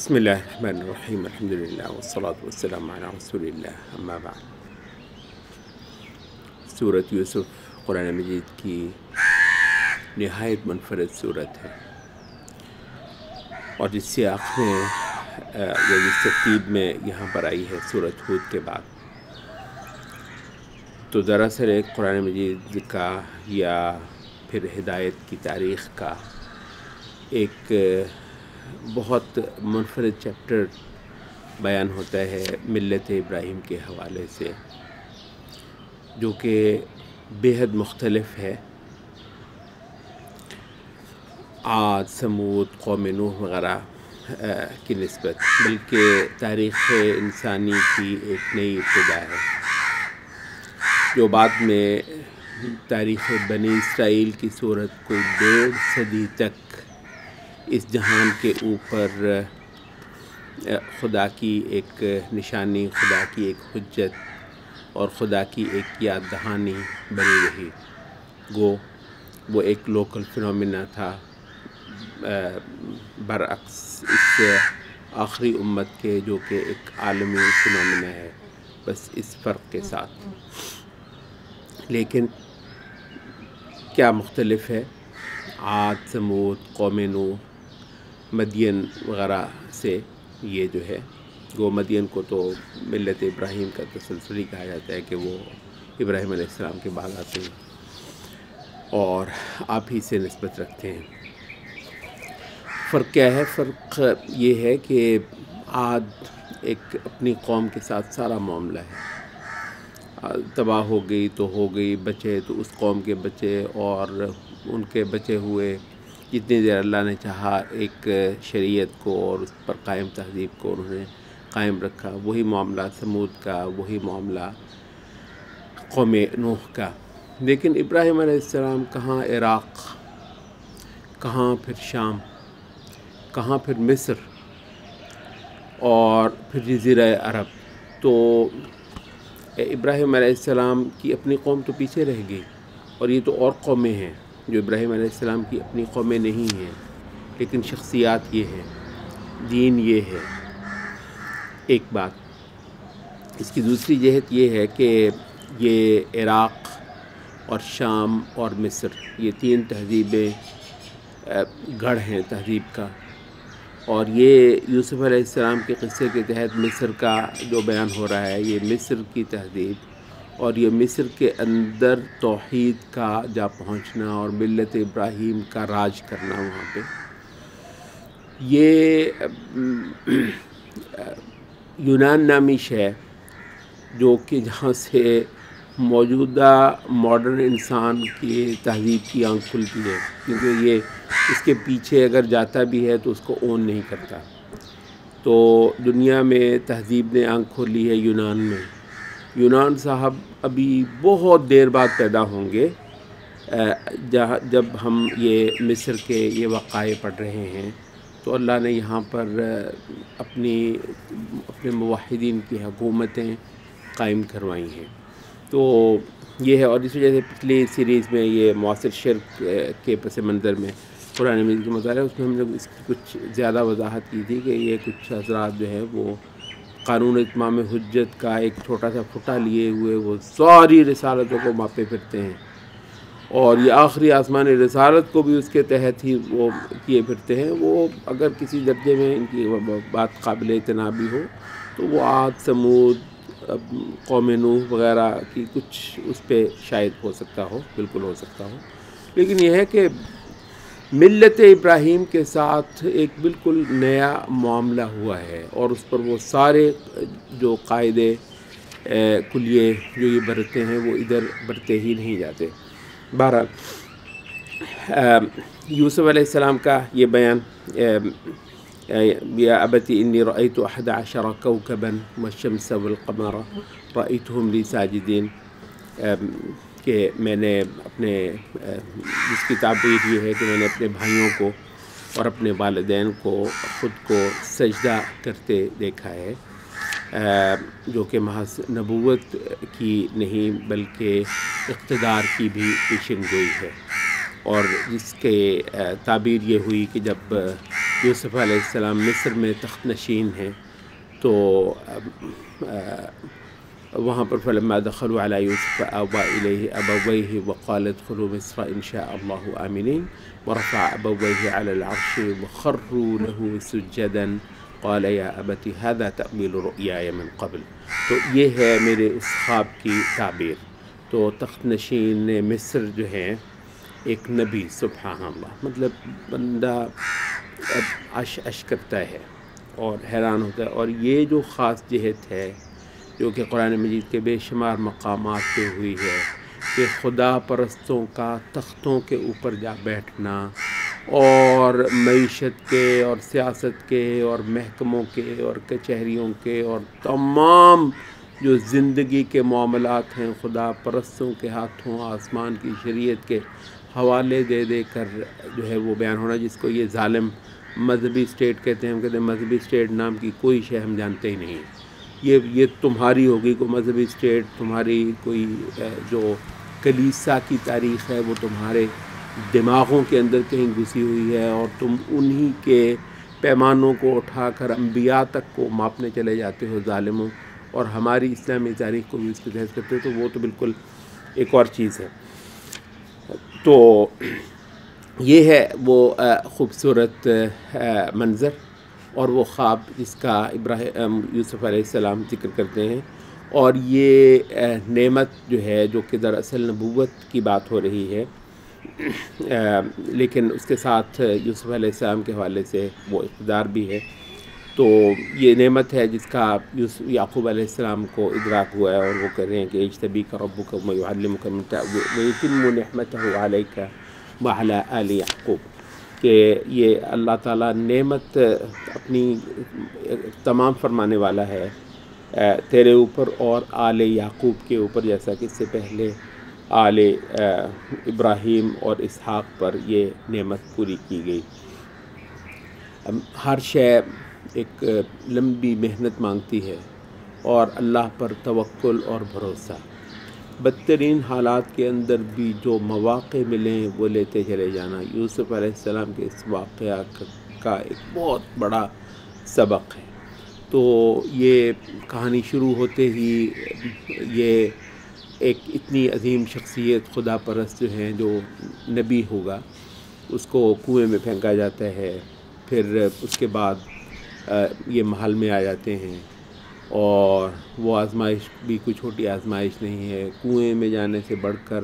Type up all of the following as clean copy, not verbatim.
بسم اللہ الرحمن الرحیم الحمدللہ والصلاة والسلام علی رسول اللہ اما بعد۔ سورۃ یوسف قرآن مجید کی نہایت منفرد صورت ہے، اور جس سیاق میں یا جس ترتیب میں یہاں پر آئی ہے سورۃ ہود کے بعد، تو دراصل ایک قرآن مجید کا یا پھر ہدایت کی تاریخ کا ایک بہت منفرد چیپٹر بیان ہوتا ہے ملت ابراہیم کے حوالے سے، جو کہ بے حد مختلف ہے عاد، سمود، قوم نوح وغیرہ کی نسبت، بلکہ تاریخ انسانی کی ایک نئی ابتدا ہے، جو بعد میں تاریخ بنی اسرائیل کی صورت کوئی 1.5 صدی تک اس جہان کے اوپر خدا کی ایک نشانی، خدا کی ایک حجت اور خدا کی ایک یاد دہانی بنی رہی۔ وہ ایک لوکل فنومینا تھا، برعکس اس آخری امت کے جو کہ ایک عالمی فنومینا ہے، بس اس فرق کے ساتھ۔ لیکن کیا مختلف ہے عاد، سمود، قوم نوح، مدین وغیرہ سے؟ یہ جو ہے مدین کو تو ملت ابراہیم کا تسلسلی کہا جاتا ہے کہ وہ ابراہیم علیہ السلام کے بعد آتے ہیں اور آپ ہی سے نسبت رکھتے ہیں۔ فرق کیا ہے؟ فرق یہ ہے کہ عاد ایک اپنی قوم کے ساتھ سارا معاملہ ہے، تباہ ہو گئی تو ہو گئی، بچے تو اس قوم کے بچے، اور ان کے بچے ہوئے جتنی دیر اللہ نے چاہا ایک شریعت کو اور اس پر قائم تہذیب کو انہوں نے قائم رکھا۔ وہی معاملہ سمود کا، وہی معاملہ قوم نوح کا۔ لیکن ابراہیم علیہ السلام کہاں عراق، کہاں پھر شام، کہاں پھر مصر، اور پھر جزیرہ عرب۔ تو ابراہیم علیہ السلام کی اپنی قوم تو پیچھے رہ گئی، اور یہ تو اور قومیں ہیں جو ابراہیم علیہ السلام کی اپنی قومیں نہیں ہیں، لیکن شخصیات یہ ہے، دین یہ ہے۔ ایک بات، اس کی دوسری جہت یہ ہے کہ یہ عراق اور شام اور مصر، یہ 3 تہذیبیں گڑھ ہیں تہذیب کا، اور یہ یوسف علیہ السلام کے قصے کے تحت مصر کا جو بیان ہو رہا ہے، یہ مصر کی تہذیب اور یہ مصر کے اندر توحید کا جا پہنچنا اور ملت ابراہیم کا راج کرنا وہاں پہ، یہ یونان نامی شے جو کہ جہاں سے موجودہ ماڈرن انسان کی تہذیب کی آنکھ کھلتی ہے، کیونکہ یہ اس کے پیچھے اگر جاتا بھی ہے تو اس کو اون نہیں کرتا۔ تو دنیا میں تہذیب نے آنکھ کھولی ہے یونان میں۔ یونان صاحب ابھی بہت دیر بعد پیدا ہوں گے، جب ہم یہ مصر کے یہ وقائع پڑھ رہے ہیں، تو اللہ نے یہاں پر اپنے موحدین کی حکومتیں قائم کروائی ہیں۔ تو یہ ہے، اور اس وجہ سے پچھلی سیریز میں یہ معاصر شرک کے پس منظر میں قرآن مجید کا مطالعہ، اس میں ہم نے اس کی کچھ زیادہ وضاحت کی تھی کہ یہ کچھ حضرات جو ہے وہ قانون اتمام حجت کا ایک چھوٹا سا پھٹا لیے ہوئے وہ ساری رسالتوں کو ماپے پھرتے ہیں، اور یہ آخری آسمانی رسالت کو بھی اس کے تحت ہی وہ کیے پھرتے ہیں۔ وہ اگر کسی درجے میں ان کی بات قابل اعتنا بھی ہو تو وہ عاد، سمود، قوم نوح وغیرہ کی کچھ اس پہ شاید ہو سکتا ہو، بالکل ہو سکتا ہو، لیکن یہ ہے کہ ملت ابراہیم کے ساتھ ایک بالکل نیا معاملہ ہوا ہے، اور اس پر وہ سارے جو قاعدے کلیے جو یہ برتتے ہیں وہ ادھر برتے ہی نہیں جاتے۔ بہرحال یوسف علیہ السلام کا یہ بیان، یا ابتی انی رأیت 11 کوکبا والشمس والقمر رأیتهم لی ساجدین، کہ میں نے اپنے جس کی تعبیر یہ ہے کہ میں نے اپنے بھائیوں کو اور اپنے والدین کو خود کو سجدہ کرتے دیکھا ہے، جو کہ محض نبوت کی نہیں بلکہ اقتدار کی بھی پیشن گوئی ہے، اور جس کے تعبیر یہ ہوئی کہ جب یوسف علیہ السلام مصر میں تخت نشین ہیں، تو وہاں پر فلما دخلوا علی یوسف آوى الیہ ابویہ وقال ادخلوا مصر ان شاء اللہ آمنین ورفع ابویہ علی العرش وخروا له سجدا قال یا ابت هذا تأویل رؤیای من قبل. تو یہ ہے میرے اس خواب کی تعبیر. تو تخت نشین مصر جو ہیں ایک نبی، سبحان اللہ، مطلب بندہ عش کرتا ہے اور حیران ہوتا ہے. اور یہ جو خاص جہت ہے جو کہ قرآن مجید کے بے شمار مقامات پہ ہوئی ہے کہ خدا پرستوں کا تختوں کے اوپر جا بیٹھنا اور معیشت کے اور سیاست کے اور محکموں کے اور کچہریوں کے اور تمام جو زندگی کے معاملات ہیں خدا پرستوں کے ہاتھوں آسمان کی شریعت کے حوالے دے دے کر جو ہے وہ بیان ہونا، جس کو یہ ظالم مذہبی اسٹیٹ کہتے ہیں. ہم کہتے ہیں مذہبی اسٹیٹ نام کی کوئی شے ہم جانتے ہی نہیں. یہ تمہاری ہوگی کوئی مذہبی اسٹیٹ، تمہاری کوئی جو کلیسا کی تاریخ ہے وہ تمہارے دماغوں کے اندر کہیں گھسی ہوئی ہے، اور تم انہی کے پیمانوں کو اٹھا کر انبیاء تک کو ماپنے چلے جاتے ہو ظالموں، اور ہماری اسلامی تاریخ کو بھی اس کے تحت کرتے ہو. تو وہ تو بالکل ایک اور چیز ہے. تو یہ ہے وہ خوبصورت منظر اور وہ خواب جس کا یوسف علیہ السلام ذکر کرتے ہیں. اور یہ نعمت جو ہے جو کہ دراصل نبوت کی بات ہو رہی ہے، لیکن اس کے ساتھ یوسف علیہ السلام کے حوالے سے وہ اقتدار بھی ہے. تو یہ نعمت ہے جس کا یعقوب علیہ السلام کو ادراک ہوا ہے، اور وہ کہہ رہے ہیں کہ اجتبیک ربک ویعلمک من تأویل ویتم نعمتہ علیک وعلی آل یعقوب، کہ یہ اللہ تعالیٰ نعمت اپنی تمام فرمانے والا ہے تیرے اوپر اور آل یعقوب کے اوپر، جیسا کہ اس سے پہلے آل ابراہیم اور اسحاق پر یہ نعمت پوری کی گئی. ہر شے ایک لمبی محنت مانگتی ہے، اور اللہ پر توکل اور بھروسہ. بدترین حالات کے اندر بھی جو مواقع ملیں وہ لیتے چلے جانا یوسف علیہ السلام کے اس واقعہ کا ایک بہت بڑا سبق ہے. تو یہ کہانی شروع ہوتے ہی یہ ایک اتنی عظیم شخصیت خدا پرست جو ہیں، جو نبی ہوگا، اس کو کنویں میں پھینکا جاتا ہے. پھر اس کے بعد یہ محل میں آ جاتے ہیں، اور وہ آزمائش بھی کوئی چھوٹی آزمائش نہیں ہے. کنویں میں جانے سے بڑھ کر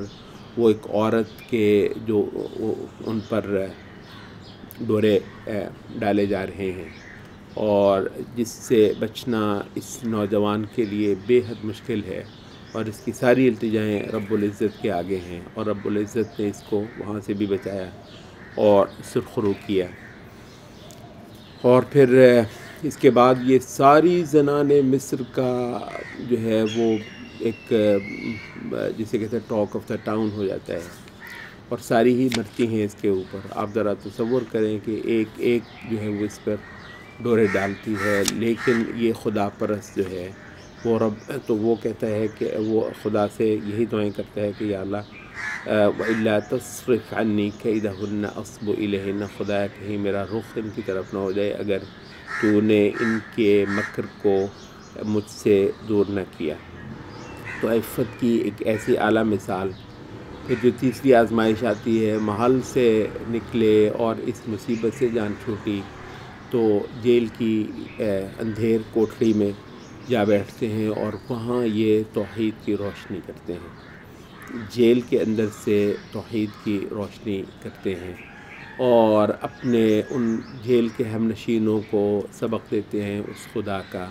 وہ ایک عورت کے جو ان پر ڈورے ڈالے جا رہے ہیں، اور جس سے بچنا اس نوجوان کے لیے بے حد مشکل ہے، اور اس کی ساری التجائیں رب العزت کے آگے ہیں، اور رب العزت نے اس کو وہاں سے بھی بچایا اور سرخرو کیا. اور پھر اس کے بعد یہ ساری زنان مصر کا جو ہے وہ ایک جسے کہتے ہیں ٹاک آف دا ٹاؤن ہو جاتا ہے، اور ساری ہی مرتی ہیں اس کے اوپر. آپ ذرا تصور کریں کہ ایک ایک جو ہے وہ اس پر ڈورے ڈالتی ہے، لیکن یہ خدا پرست جو ہے وہ رب، تو وہ کہتا ہے کہ وہ خدا سے یہی دعائیں کرتا ہے کہ یا اللہ وَإِلَّا تَصْرِفْ عَنِّي كَيْدَهُنَّ أَصْبُ إِلَيْهِنَّ، خدا کہیں میرا رخ ان کی طرف نہ ہو جائے اگر تو نے ان کے مکر کو مجھ سے دور نہ کیا. تو عفت کی ایک ایسی اعلیٰ مثال. پھر جو تیسری آزمائش آتی ہے، محل سے نکلے اور اس مصیبت سے جان چھوٹی، تو جیل کی اندھیر کوٹری میں جا بیٹھتے ہیں، اور وہاں یہ توحید کی روشنی کرتے ہیں. جیل کے اندر سے توحید کی روشنی کرتے ہیں، اور اپنے ان جیل کے ہم نشینوں کو سبق دیتے ہیں اس خدا کا،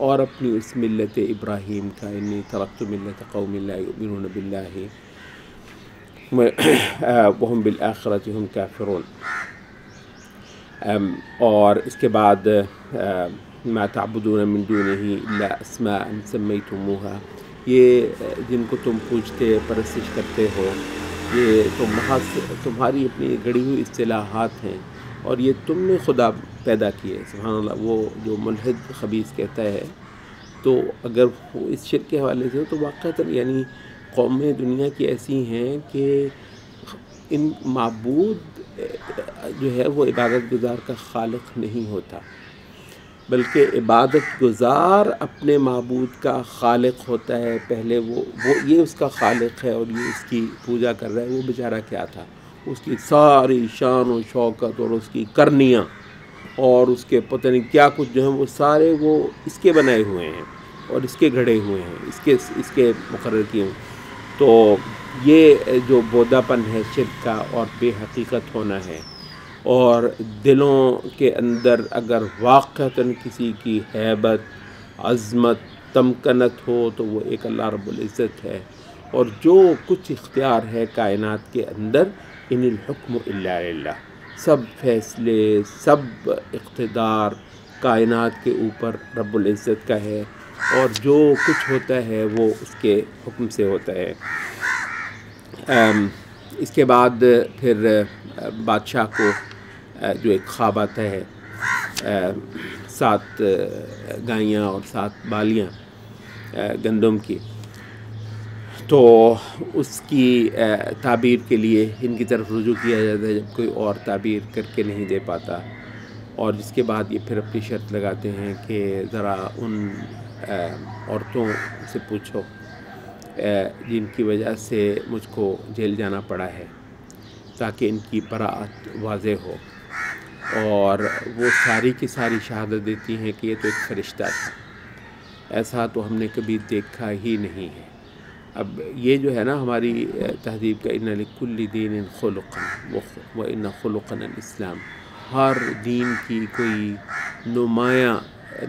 اور اپنی اس ملت ابراہیم کا، انی ترکت ملت قوم لا یؤمنون باللہ وہم بالآخرۃ ہم کافرون. اور اس کے بعد ما تعبدون من دونہ الا اسماء سمیتموها، یہ جن کو تم پوجتے پرستش کرتے ہو، یہ تو محض تمہاری اپنی گڑی ہوئی اصطلاحات ہیں، اور یہ تم نے خدا پیدا کیے. سبحان اللہ. وہ جو ملحد خبیث کہتا ہے، تو اگر وہ اس شرک کے حوالے سے ہو تو واقعتاً یعنی قومیں دنیا کی ایسی ہیں کہ ان معبود جو ہے وہ عبادت گزار کا خالق نہیں ہوتا، بلکہ عبادت گزار اپنے معبود کا خالق ہوتا ہے۔ پہلے وہ یہ اس کا خالق ہے اور یہ اس کی پوجا کر رہا ہے۔ وہ بیچارہ کیا تھا، اس کی ساری شان و شوکت اور اس کی کرنیاں اور اس کے پتہ نہیں کیا کچھ جو ہیں وہ سارے وہ اس کے بنائے ہوئے ہیں اور اس کے گھڑے ہوئے ہیں، اس کے مقرر کیے ہیں۔ تو یہ جو بودا پن ہے شرک کا اور بے حقیقت ہونا ہے، اور دلوں کے اندر اگر واقعتاً کسی کی ہیبت، عظمت، تمکنت ہو تو وہ ایک اللہ رب العزت ہے، اور جو کچھ اختیار ہے کائنات کے اندر، ان الحکم الا للہ، سب فیصلے، سب اقتدار کائنات کے اوپر رب العزت کا ہے، اور جو کچھ ہوتا ہے وہ اس کے حکم سے ہوتا ہے۔ اس کے بعد پھر بادشاہ کو جو ایک خواب آتا ہے، 7 گائیاں اور 7 بالیاں گندم کی، تو اس کی تعبیر کے لیے ان کی طرف رجوع کیا جاتا ہے جب کوئی اور تعبیر کر کے نہیں دے پاتا، اور جس کے بعد یہ پھر اپنی شرط لگاتے ہیں کہ ذرا ان عورتوں سے پوچھو جن کی وجہ سے مجھ کو جیل جانا پڑا ہے، تاکہ ان کی براءت واضح ہو، اور وہ ساری کی ساری شہادت دیتی ہیں کہ یہ تو ایک فرشتہ تھا، ایسا تو ہم نے کبھی دیکھا ہی نہیں ہے۔ اب یہ جو ہے نا ہماری تہذیب کا ان لکل دین خلقا وان خلقنا الاسلام، ہر دین کی کوئی نمایاں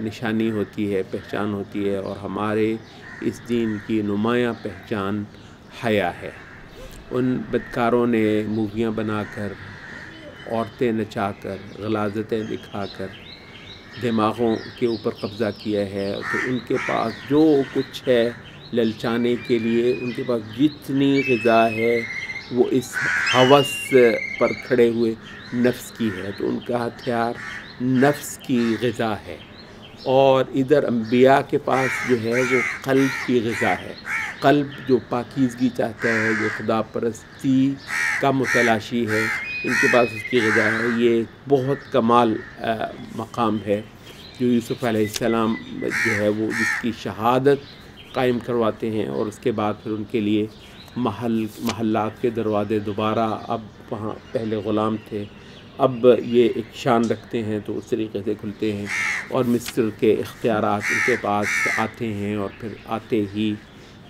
نشانی ہوتی ہے، پہچان ہوتی ہے، اور ہمارے اس دین کی نمایاں پہچان حیا ہے۔ ان بدکاروں نے موویاں بنا کر، عورتیں نچا کر، غلاظتیں دکھا کر دماغوں کے اوپر قبضہ کیا ہے، تو ان کے پاس جو کچھ ہے للچانے کے لیے، ان کے پاس جتنی غذا ہے وہ اس ہوس پر کھڑے ہوئے نفس کی ہے، تو ان کا ہتھیار نفس کی غذا ہے، اور ادھر انبیاء کے پاس جو ہے وہ قلب کی غذا ہے، قلب جو پاکیزگی چاہتا ہے، جو خدا پرستی کا متلاشی ہے، ان کے پاس اس کی غذا ہے۔ یہ بہت کمال مقام ہے جو یوسف علیہ السلام جو ہے وہ جس کی شہادت قائم کرواتے ہیں، اور اس کے بعد پھر ان کے لیے محلات کے دروازے دوبارہ، اب وہاں پہلے غلام تھے، اب یہ ایک شان رکھتے ہیں تو اس طریقے سے کھلتے ہیں، اور مصر کے اختیارات ان کے پاس آتے ہیں، اور پھر آتے ہی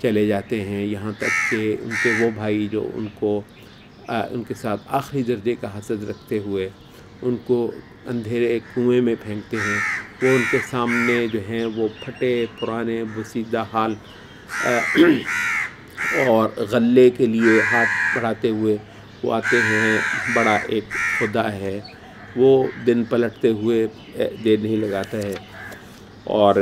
چلے جاتے ہیں، یہاں تک کہ ان کے وہ بھائی جو ان کے ساتھ آخری درجے کا حسد رکھتے ہوئے ان کو اندھیرے کنویں میں پھینکتے ہیں، وہ ان کے سامنے جو ہیں وہ پھٹے پرانے بسیدہ حال اور غلے کے لیے ہاتھ بڑھاتے ہوئے وہ آتے ہیں۔ بڑا ایک خدا ہے، وہ دن پلٹتے ہوئے دیر نہیں لگاتا ہے، اور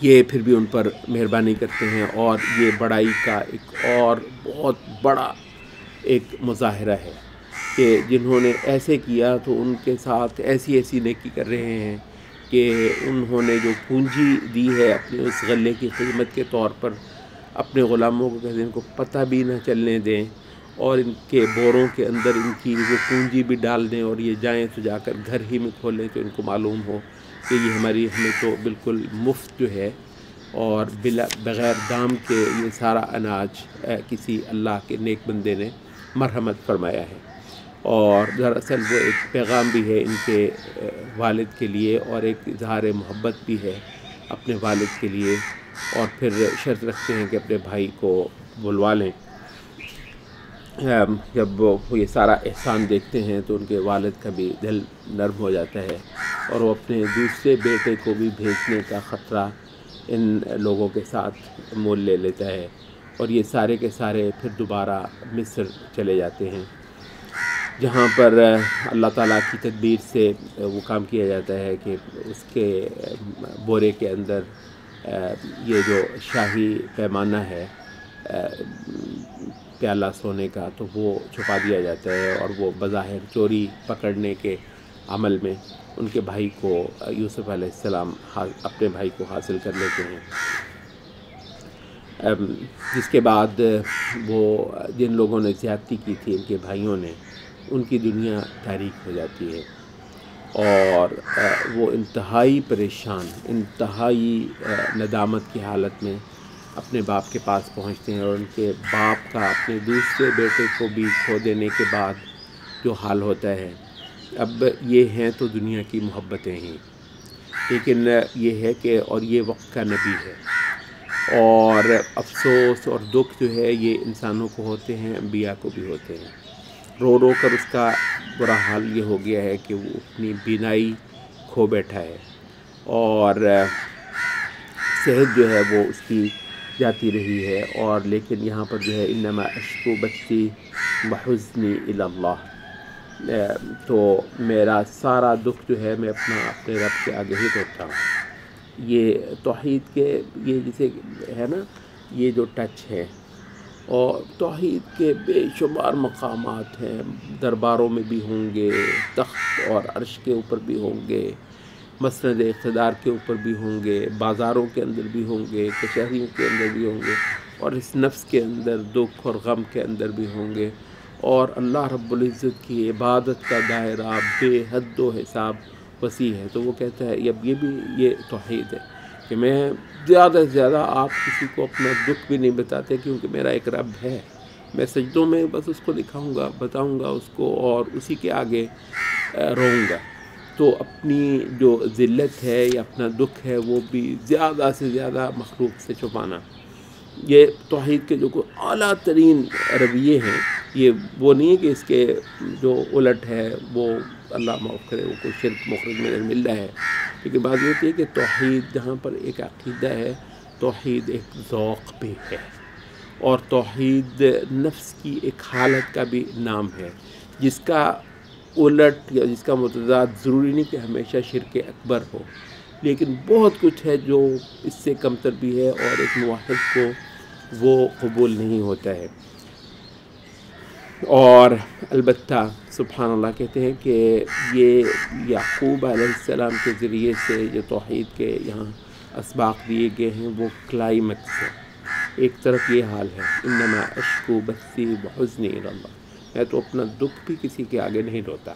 یہ پھر بھی ان پر مہربانی کرتے ہیں، اور یہ بڑائی کا ایک اور بہت بڑا ایک مظاہرہ ہے کہ جنہوں نے ایسے کیا تو ان کے ساتھ ایسی نیکی کر رہے ہیں کہ انہوں نے جو پونجی دی ہے اپنے اس غلے کی خدمت کے طور پر، اپنے غلاموں کو کہتے ہیں ان کو پتہ بھی نہ چلنے دیں، اور ان کے بوروں کے اندر ان کی وہ پونجی بھی ڈال دیں، اور یہ جائیں تو جا کر گھر ہی میں کھولیں تو ان کو معلوم ہو کہ یہ ہمیں تو بالکل مفت جو ہے اور بغیر دام کے یہ سارا اناج کسی اللہ کے نیک بندے نے مرحمت فرمایا ہے۔ اور دراصل وہ ایک پیغام بھی ہے ان کے والد کے لیے، اور ایک اظہار محبت بھی ہے اپنے والد کے لیے، اور پھر شرط رکھتے ہیں کہ اپنے بھائی کو بلوا لیں۔ جب وہ یہ سارا احسان دیکھتے ہیں تو ان کے والد کا بھی دل نرم ہو جاتا ہے، اور وہ اپنے دوسرے بیٹے کو بھی بھیجنے کا خطرہ ان لوگوں کے ساتھ مول لے لیتا ہے، اور یہ سارے کے سارے پھر دوبارہ مصر چلے جاتے ہیں، جہاں پر اللہ تعالیٰ کی تدبیر سے وہ کام کیا جاتا ہے کہ اس کے بورے کے اندر یہ جو شاہی پیمانہ ہے پیالہ سونے کا، تو وہ چھپا دیا جاتا ہے، اور وہ بظاہر چوری پکڑنے کے عمل میں ان کے بھائی کو، یوسف علیہ السلام اپنے بھائی کو حاصل کر لیتے ہیں۔ جس کے بعد وہ جن لوگوں نے زیادتی کی تھی ان کے بھائیوں نے، ان کی دنیا تاریک ہو جاتی ہے، اور وہ انتہائی پریشان، انتہائی ندامت کی حالت میں اپنے باپ کے پاس پہنچتے ہیں، اور ان کے باپ کا اپنے دوسرے بیٹے کو بھی کھو دینے کے بعد جو حال ہوتا ہے. اب یہ ہیں تو دنیا کی محبتیں ہی، لیکن یہ ہے کہ اور یہ وقت کا نبی ہے، اور افسوس اور دکھ جو ہے یہ انسانوں کو ہوتے ہیں، انبیاء کو بھی ہوتے ہیں. رو رو کر اس کا برا حال یہ ہو گیا ہے کہ وہ اپنی بینائی کھو بیٹھا ہے، اور صحت جو ہے وہ اس کی جاتی رہی ہے. اور لیکن یہاں پر جو ہے انما اشکو بثی وحزنی الی اللہ، تو میرا سارا دکھ جو ہے میں اپنے رب کے آگے ہی ڈھوتا ہوں. یہ توحید کے یہ جسے ہے نا، یہ جو ٹچ ہے، اور توحید کے بے شمار مقامات ہیں، درباروں میں بھی ہوں گے، تخت اور عرش کے اوپر بھی ہوں گے، مسند اقتدار کے اوپر بھی ہوں گے، بازاروں کے اندر بھی ہوں گے، کچہریوں کے اندر بھی ہوں گے، اور اس نفس کے اندر دکھ اور غم کے اندر بھی ہوں گے. اور اللہ رب العزت کی عبادت کا دائرہ بے حد و حساب وسیع ہے. تو وہ کہتا ہے اب یہ بھی یہ توحید ہے کہ میں زیادہ سے زیادہ آپ کسی کو اپنا دکھ بھی نہیں بتاتے، کیونکہ میرا ایک رب ہے، میں سجدوں میں بس اس کو دکھاؤں گا، بتاؤں گا اس کو، اور اسی کے آگے رہوں گا. تو اپنی جو ذلت ہے یا اپنا دکھ ہے وہ بھی زیادہ سے زیادہ مخلوق سے چھپانا، یہ توحید کے جو کوئی اعلیٰ ترین رویے ہیں. یہ وہ نہیں ہے کہ اس کے جو الٹ ہے وہ اللہ معاف کرے وہ کوئی شرک مخرج میں مل رہا ہے، لیکن بات یہ ہوتی ہے کہ توحید جہاں پر ایک عقیدہ ہے، توحید ایک ذوق بھی ہے، اور توحید نفس کی ایک حالت کا بھی نام ہے، جس کا الٹ یا جس کا متضاد ضروری نہیں کہ ہمیشہ شرک اکبر ہو، لیکن بہت کچھ ہے جو اس سے کمتر بھی ہے، اور ایک موحد کو وہ قبول نہیں ہوتا ہے. اور البتہ سبحان اللہ کہتے ہیں کہ یہ یعقوب علیہ السلام کے ذریعے سے جو توحید کے یہاں اسباق دیے گئے ہیں وہ کلائمیکس ہے. ایک طرف یہ حال ہے انما اشکو بثی وحزنی الی اللہ، میں تو اپنا دکھ بھی کسی کے آگے نہیں روتا،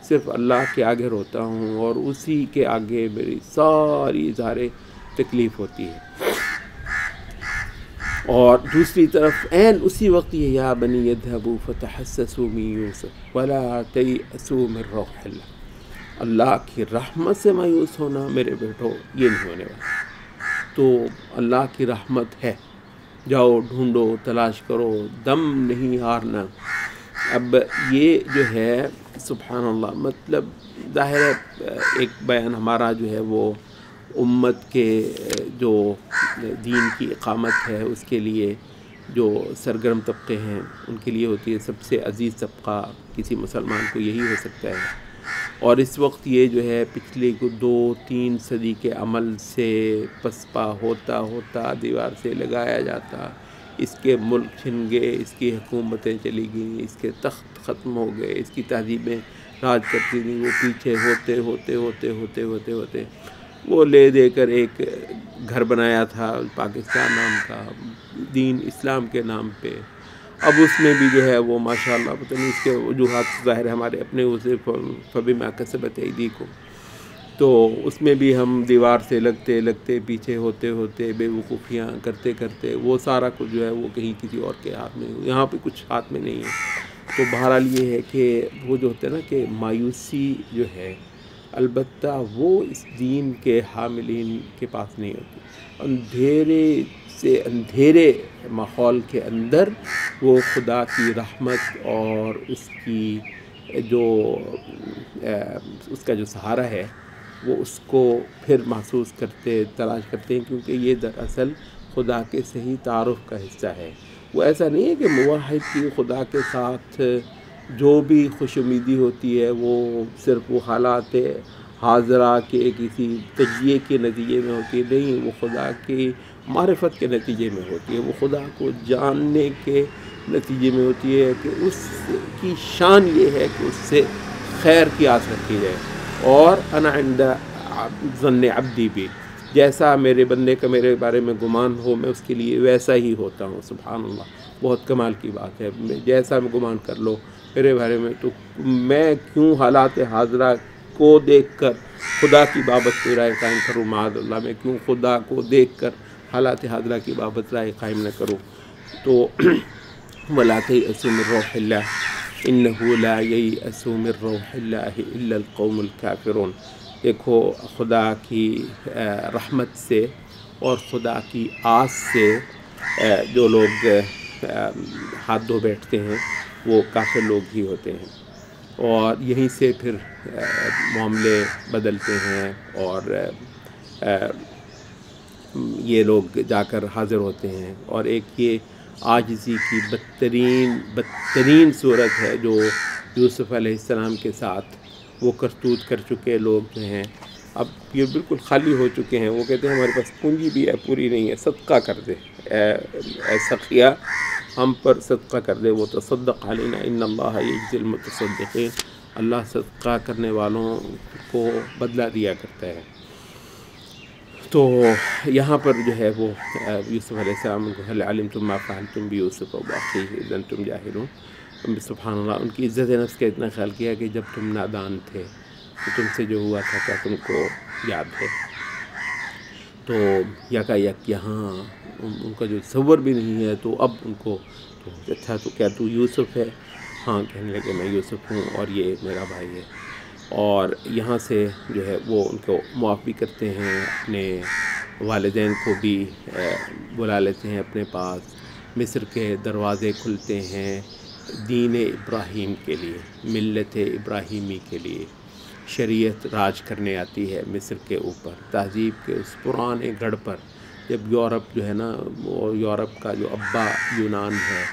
صرف اللہ کے آگے روتا ہوں، اور اسی کے آگے میری ساری اظہار تکلیف ہوتی ہے. اور دوسری طرف عین اسی وقت یہ یا بنی اذهبوا فتحسسوا من یوسف ولا تیأسوا من روح اللہ، اللہ کی رحمت سے مایوس ہونا میرے بیٹو یہ نہیں ہونے والا. تو اللہ کی رحمت ہے، جاؤ ڈھونڈو، تلاش کرو، دم نہیں ہارنا. اب یہ جو ہے سبحان اللہ، مطلب ظاہر ہے ایک بیان ہمارا جو ہے وہ امت کے جو دین کی اقامت ہے اس کے لیے جو سرگرم طبقے ہیں ان کے لیے ہوتی ہے سب سے عزیز طبقہ کسی مسلمان کو یہی ہو سکتا ہے. اور اس وقت یہ جو ہے پچھلے 2-3 صدی کے عمل سے پسپا ہوتا ہوتا دیوار سے لگایا جاتا، اس کے ملک چھن گئے، اس کی حکومتیں چلی گئیں، اس کے تخت ختم ہو گئے، اس کی تہذیبیں راج کرتی رہیں، وہ پیچھے ہوتے ہوتے ہوتے ہوتے ہوتے ہوتے وہ لے دے کر ایک گھر بنایا تھا پاکستان نام کا، دین اسلام کے نام پہ. اب اس میں بھی جو ہے وہ ماشاءاللہ پتہ نہیں اس کے وجوہات ظاہر ہمارے اپنے اسے فبما کسبت ایدیکم، تو اس میں بھی ہم دیوار سے لگتے لگتے پیچھے ہوتے ہوتے بے وقوفیاں کرتے کرتے وہ سارا کچھ جو ہے وہ کہیں کسی اور کے ہاتھ میں، یہاں پہ کچھ ہاتھ میں نہیں ہے. تو بہرحال یہ ہے کہ وہ جو ہوتا ہے نا کہ مایوسی جو ہے البتہ وہ اس دین کے حاملین کے پاس نہیں ہوتی. اندھیرے سے اندھیرے ماحول کے اندر وہ خدا کی رحمت اور اس کی جو اس کا جو سہارا ہے وہ اس کو پھر محسوس کرتے تلاش کرتے ہیں، کیونکہ یہ دراصل خدا کے صحیح تعارف کا حصہ ہے. وہ ایسا نہیں ہے کہ موحد کی خدا کے ساتھ جو بھی خوش امیدی ہوتی ہے وہ صرف وہ حالات حاضرہ کے کسی تجزیے کے نتیجے میں ہوتی ہے، نہیں، وہ خدا کی معرفت کے نتیجے میں ہوتی ہے، وہ خدا کو جاننے کے نتیجے میں ہوتی ہے کہ اس کی شان یہ ہے کہ اس سے خیر کی آس رکھی جائے. اور انا عند ظن عبدی بھی، جیسا میرے بندے کا میرے بارے میں گمان ہو میں اس کے لیے ویسا ہی ہوتا ہوں. سبحان اللہ، بہت کمال کی بات ہے. جیسا میں گمان کر لو میرے بارے میں، تو میں کیوں حالات حاضرہ کو دیکھ کر خدا کی بابت رائے قائم کروں؟ معاذ اللہ، میں کیوں خدا کو دیکھ کر حالات حاضرہ کی بابت رائے قائم نہ کروں؟ تو وَلَا تَيْأَسُوا مِن رَّوْحِ اللَّهِ إِنَّهُ لَا يَيْأَسُ مِن رَّوْحِ اللَّهِ إِلَّا الْقَوْمُ الْكَافِرُونَ۔ دیکھو خدا کی رحمت سے اور خدا کی آس سے جو لوگ ہاتھ دھو بیٹھتے ہیں وہ کافر لوگ ہی ہوتے ہیں، اور یہیں سے پھر معاملے بدلتے ہیں، اور یہ لوگ جا کر حاضر ہوتے ہیں۔ اور ایک یہ عاجزی کی بدترین صورت ہے جو یوسف علیہ السلام کے ساتھ وہ کرتوت کر چکے لوگ جو ہیں، اب یہ بالکل خالی ہو چکے ہیں۔ وہ کہتے ہیں ہمارے پاس پونجی بھی ہے، پوری نہیں ہے، صدقہ کر دے اے سخیہ، ہم پر صدقہ کر دے، وہ تصدق علینا ان اللہ یجزی المتصدقین، اللہ صدقہ کرنے والوں کو بدلہ دیا کرتا ہے۔ تو یہاں پر جو ہے وہ یوسف علیہ السلام کو هل علمتم ما فعلتم بیوسف وأخیہ اذ انتم جاہلون، سبحان اللہ، ان کی عزت نفس کا اتنا خیال کیا کہ جب تم نادان تھے تو تم سے جو ہوا تھا کیا تم کو یاد ہے؟ تو یک یہاں ان کا جو تصور بھی نہیں ہے، تو اب ان کو تو اچھا تو کیا تو یوسف ہے؟ ہاں، کہنے لگے میں یوسف ہوں اور یہ میرا بھائی ہے، اور یہاں سے جو ہے وہ ان کو معاف بھی کرتے ہیں، اپنے والدین کو بھی بلا لیتے ہیں اپنے پاس، مصر کے دروازے کھلتے ہیں دین ابراہیم کے لیے، ملت ابراہیمی کے لیے، شریعت راج کرنے آتی ہے مصر کے اوپر، تہذیب کے اس پرانے گڑھ پر، جب یورپ جو ہے نا، وہ یورپ کا جو ابا یونان ہے،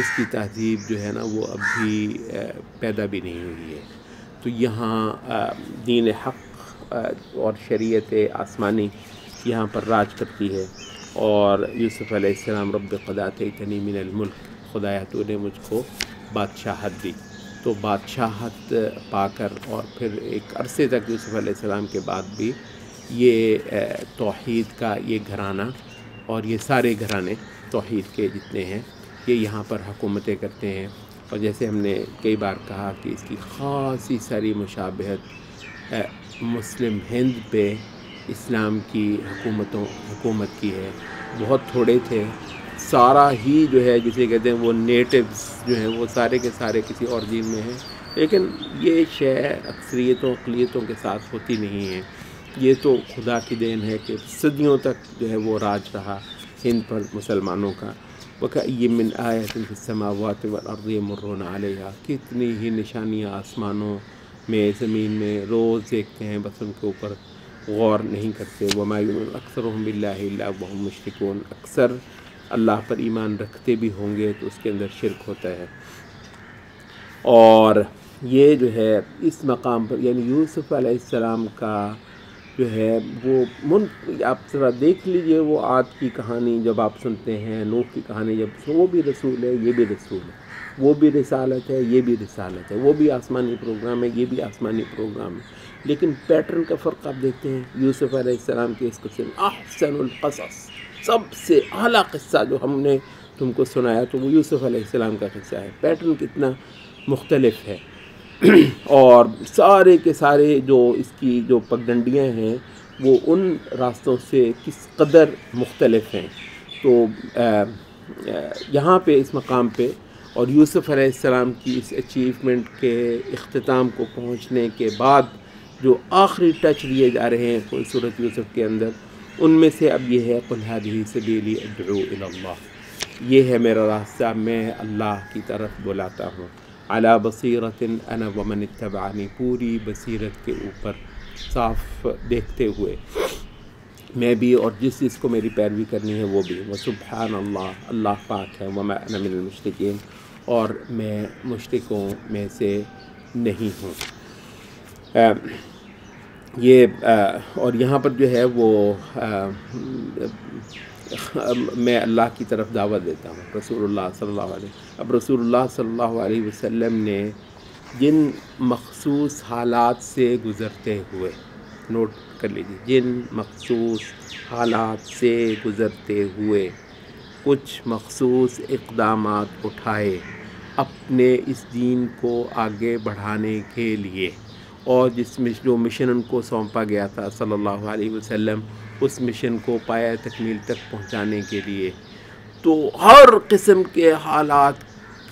اس کی تہذیب جو ہے نا وہ اب بھی پیدا بھی نہیں ہوئی ہے، تو یہاں دین حق اور شریعت آسمانی یہاں پر راج کرتی ہے، اور یوسف علیہ السلام رب قد آتیتنی من الملک، خدایا تو نے مجھ کو بادشاہت دی، تو بادشاہت پا کر اور پھر ایک عرصے تک یوسف علیہ السلام کے بعد بھی یہ توحید کا یہ گھرانہ اور یہ سارے گھرانے توحید کے جتنے ہیں یہ یہاں پر حکومتیں کرتے ہیں، اور جیسے ہم نے کئی بار کہا کہ اس کی خاصی ساری مشابہت مسلم ہند پہ اسلام کی حکومت کی ہے۔ بہت تھوڑے تھے، سارا ہی جو ہے جسے کہتے ہیں وہ نیٹیوز جو ہیں وہ سارے کے سارے کسی اور دین میں ہیں، لیکن یہ شے اکثریتوں اقلیتوں کے ساتھ ہوتی نہیں ہے، یہ تو خدا کی دین ہے کہ صدیوں تک جو ہے وہ راج رہا ہند پر مسلمانوں کا۔ وَكَأَيٍّ مِّنْ آیَةٍ فِي السَّمَاوَاتِ وَالْأَرْضِ يَمُرُّونَ عَلَيْهَا، کتنی ہی نشانیاں آسمانوں میں زمین میں روز دیکھتے ہیں، بس ان کے اوپر غور نہیں کرتے۔ وَمَا يُؤْمِنُ أَكْثَرُهُم بِاللَّهِ إِلَّا وَهُم مُشْرِكُونَ، اکثر اللہ پر ایمان رکھتے بھی ہوں گے تو اس کے اندر شرک ہوتا ہے۔ اور یہ جو ہے اس مقام پر یعنی یوسف علیہ السلام کا جو ہے وہ آپ ذرا دیکھ لیجئے وہ عاد کی کہانی جب آپ سنتے ہیں، نوح کی کہانی جب وہ بھی رسول ہے، یہ بھی رسول ہے، وہ بھی رسالت ہے، یہ بھی رسالت ہے، وہ بھی آسمانی پروگرام ہے، یہ بھی آسمانی پروگرام ہے، لیکن پیٹرن کا فرق آپ دیکھتے ہیں۔ یوسف علیہ السلام کی اس قصے میں احسن القصص، سب سے اعلیٰ قصہ جو ہم نے تم کو سنایا تو وہ یوسف علیہ السلام کا قصہ ہے، پیٹرن کتنا مختلف ہے، اور سارے کے سارے جو اس کی جو پگڈنڈیاں ہیں وہ ان راستوں سے کس قدر مختلف ہیں۔ تو یہاں پہ اس مقام پہ اور یوسف علیہ السلام کی اس اچیومنٹ کے اختتام کو پہنچنے کے بعد جو آخری ٹچ دیے جا رہے ہیں سورۃ یوسف کے اندر، ان میں سے اب یہ ہے قُلْ هَٰذِهِ سَبِيلِي أَدْعُو إِلَى اللَّهِ، یہ ہے میرا راستہ، میں اللہ کی طرف بلاتا ہوں، عَلَىٰ بَصِيرَةٍ أَنَا وَمَنِ اتَّبَعَنِي، پوری بصیرت کے اوپر صاف دیکھتے ہوئے میں بھی اور جس کو میری پیروی کرنی ہے وہ بھی، وَسُبْحَانَ اللَّهِ، اللہ پاک ہے، وَمَا أَنَا مِنَ الْمُشْرِكِينَ، اور میں مشرکوں میں سے نہیں ہوں۔ یہ اور یہاں پر جو ہے وہ میں اللہ کی طرف دعوت دیتا ہوں، رسول اللہ صلی اللہ علیہ، اب رسول اللہ صلی اللہ علیہ وسلم نے جن مخصوص حالات سے گزرتے ہوئے، نوٹ کر لیجیے، جن مخصوص حالات سے گزرتے ہوئے کچھ مخصوص اقدامات اٹھائے اپنے اس دین کو آگے بڑھانے کے لیے، اور جو مشن ان کو سونپا گیا تھا صلی اللہ علیہ وسلم، اس مشن کو پایہ تکمیل تک پہنچانے کے لیے. تو ہر قسم کے حالات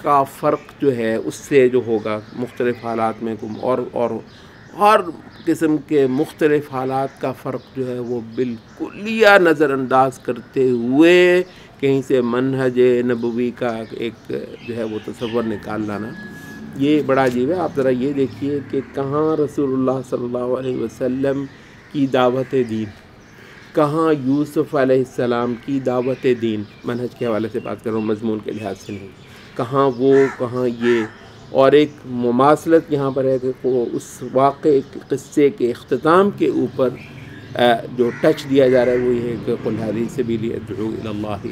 کا فرق جو ہے اس سے جو ہوگا، مختلف حالات میں اور ہر قسم کے مختلف حالات کا فرق جو ہے وہ بالکلیہ نظر انداز کرتے ہوئے کہیں سے منہج نبوی کا ایک جو ہے وہ تصور نکال لانا، یہ بڑا عجیب ہے. آپ ذرا یہ دیکھیے کہ کہاں رسول اللہ صلی اللہ علیہ وسلم کی دعوت دین، کہاں یوسف علیہ السلام کی دعوت دین، منہج کے حوالے سے بات کر رہا ہوں، مضمون کے لحاظ سے نہیں، کہاں وہ کہاں یہ. اور ایک مماثلت یہاں پر ہے کہ وہ اس واقعے قصے کے اختتام کے اوپر جو ٹچ دیا جا رہا ہے وہ یہ ہے کہ قل هذه سبیلی ادعو الی اللہ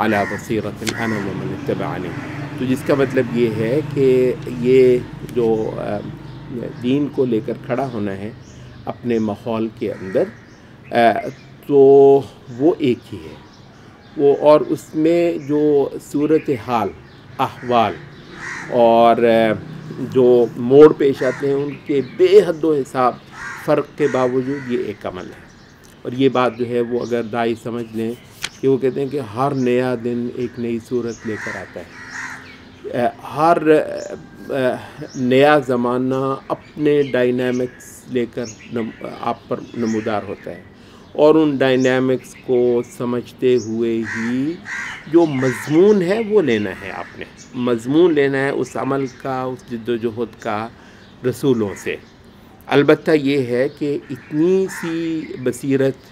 علی بصیرۃ انا ومن اتبعنی. تو جس کا مطلب یہ ہے کہ یہ جو دین کو لے کر کھڑا ہونا ہے اپنے ماحول کے اندر، تو وہ ایک ہی ہے وہ، اور اس میں جو صورتحال، احوال اور جو موڑ پیش آتے ہیں ان کے بے حد و حساب فرق کے باوجود یہ ایک عمل ہے. اور یہ بات جو ہے وہ اگر داعی سمجھ لیں کہ وہ کہتے ہیں کہ ہر نیا دن ایک نئی صورت لے کر آتا ہے، ہر نیا زمانہ اپنے ڈائنامکس لے کر آپ پر نمودار ہوتا ہے، اور ان ڈائنامکس کو سمجھتے ہوئے ہی جو مضمون ہے وہ لینا ہے. آپ نے مضمون لینا ہے اس عمل کا، اس جد و جہد کا رسولوں سے. البتہ یہ ہے کہ اتنی سی بصیرت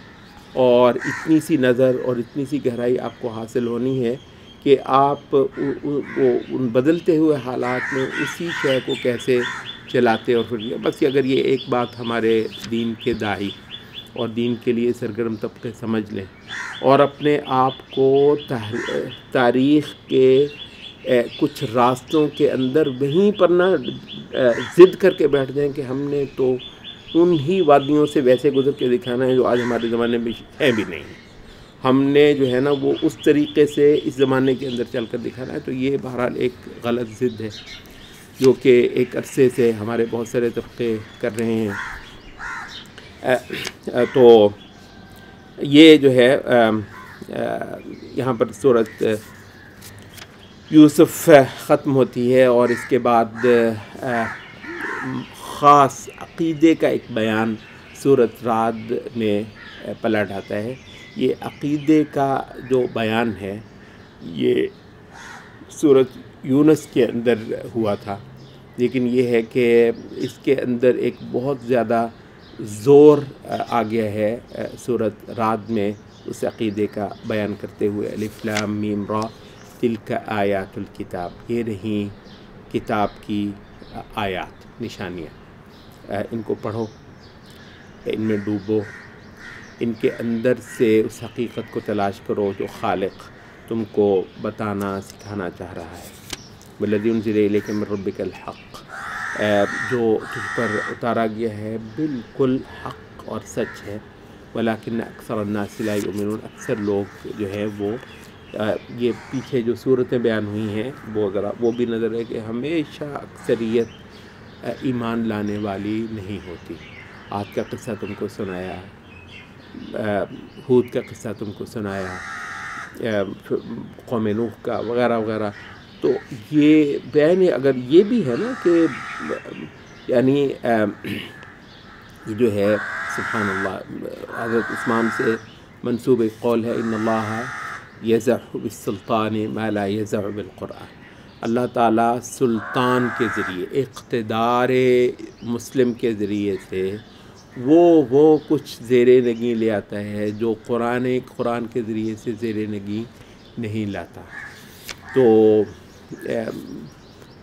اور اتنی سی نظر اور اتنی سی گہرائی آپ کو حاصل ہونی ہے کہ آپ ان بدلتے ہوئے حالات میں اسی شے کو کیسے چلاتے. اور پھر بس اگر یہ ایک بات ہمارے دین کے داعی اور دین کے لیے سرگرم طبقے سمجھ لیں اور اپنے آپ کو تاریخ کے کچھ راستوں کے اندر وہیں پر نہ ضد کر کے بیٹھ جائیں کہ ہم نے تو انہی وادیوں سے ویسے گزر کے دکھانا ہے جو آج ہمارے زمانے میں ہے بھی نہیں، ہم نے جو ہے نا وہ اس طریقے سے اس زمانے کے اندر چل کر دکھانا ہے. تو یہ بہرحال ایک غلط ضد ہے جو کہ ایک عرصے سے ہمارے بہت سارے طبقے کر رہے ہیں. تو یہ جو ہے یہاں پر سورۃ یوسف ختم ہوتی ہے، اور اس کے بعد خاص عقیدے کا ایک بیان سورۃ رعد میں پلٹ آتا ہے. یہ عقیدے کا جو بیان ہے یہ سورۃ یونس کے اندر ہوا تھا، لیکن یہ ہے کہ اس کے اندر ایک بہت زیادہ زور آ گیا ہے سورۃ رعد میں اس عقیدے کا بیان کرتے ہوئے. الف لام میم را تلک آیات الکتاب، یہ رہیں کتاب کی آیات، نشانیاں. ان کو پڑھو، ان میں ڈوبو، ان کے اندر سے اس حقیقت کو تلاش کرو جو خالق تم کو بتانا سکھانا چاہ رہا ہے. والذی انزل الیک من ربک الحق، جو تجھ پر اتارا گیا ہے بالکل حق اور سچ ہے. ولکن اکثر الناس لا یؤمنون، اکثر لوگ جو ہے وہ یہ پیچھے جو صورتیں بیان ہوئی ہیں وہ بھی نظر ہے کہ ہمیشہ اکثریت ایمان لانے والی نہیں ہوتی. عاد کا قصہ تم کو سنایا، ہود کا قصہ تم کو سنایا، قوم نوح کا وغیرہ وغیرہ. تو یہ بیان اگر یہ بھی ہے نا کہ یعنی یہ جو ہے سبحان اللہ، حضرت عثمان سے منسوب ایک قول ہے ان اللہ یزع بالسلطان ما لا یزع بالقرآن. اللہ تعالیٰ سلطان کے ذریعے، اقتدار مسلم کے ذریعے سے وہ کچھ زیر نگیں لے آتا ہے جو قرآن کے ذریعے سے زیر نگیں نہیں لاتا. تو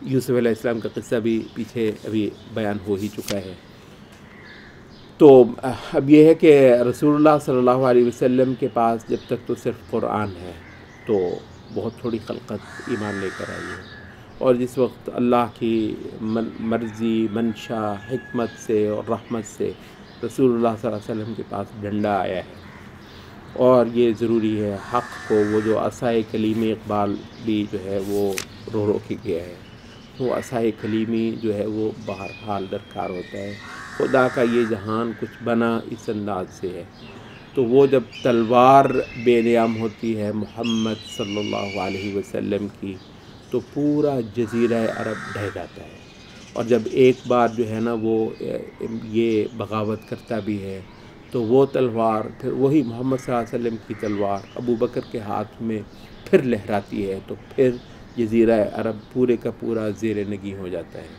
یوسف علیہ السلام کا قصہ بھی پیچھے ابھی بیان ہو ہی چکا ہے. تو اب یہ ہے کہ رسول اللہ صلی اللہ علیہ وسلم کے پاس جب تک تو صرف قرآن ہے تو بہت تھوڑی خلقت ایمان لے کر آئی ہے، اور جس وقت اللہ کی مرضی، منشا، حکمت سے اور رحمت سے رسول اللہ صلی اللہ علیہ وسلم کے پاس ڈنڈا آیا ہے، اور یہ ضروری ہے حق کو، وہ جو عصائے کلیم اقبال بھی جو ہے وہ رو کے گیا ہے وہ عصائے کلیمی جو ہے وہ بہرحال درکار ہوتا ہے۔ خدا کا یہ جہان کچھ بنا اس انداز سے ہے، تو وہ جب تلوار بے نیام ہوتی ہے محمد صلی اللہ علیہ وسلم کی، تو پورا جزیرہ عرب ڈھہ جاتا ہے۔ اور جب ایک بار جو ہے نا وہ یہ بغاوت کرتا بھی ہے، تو وہ تلوار پھر وہی محمد صلی اللہ علیہ وسلم کی تلوار ابو بکر کے ہاتھ میں پھر لہراتی ہے، تو پھر جزیرہ عرب پورے کا پورا زیر نگیں ہو جاتا ہے۔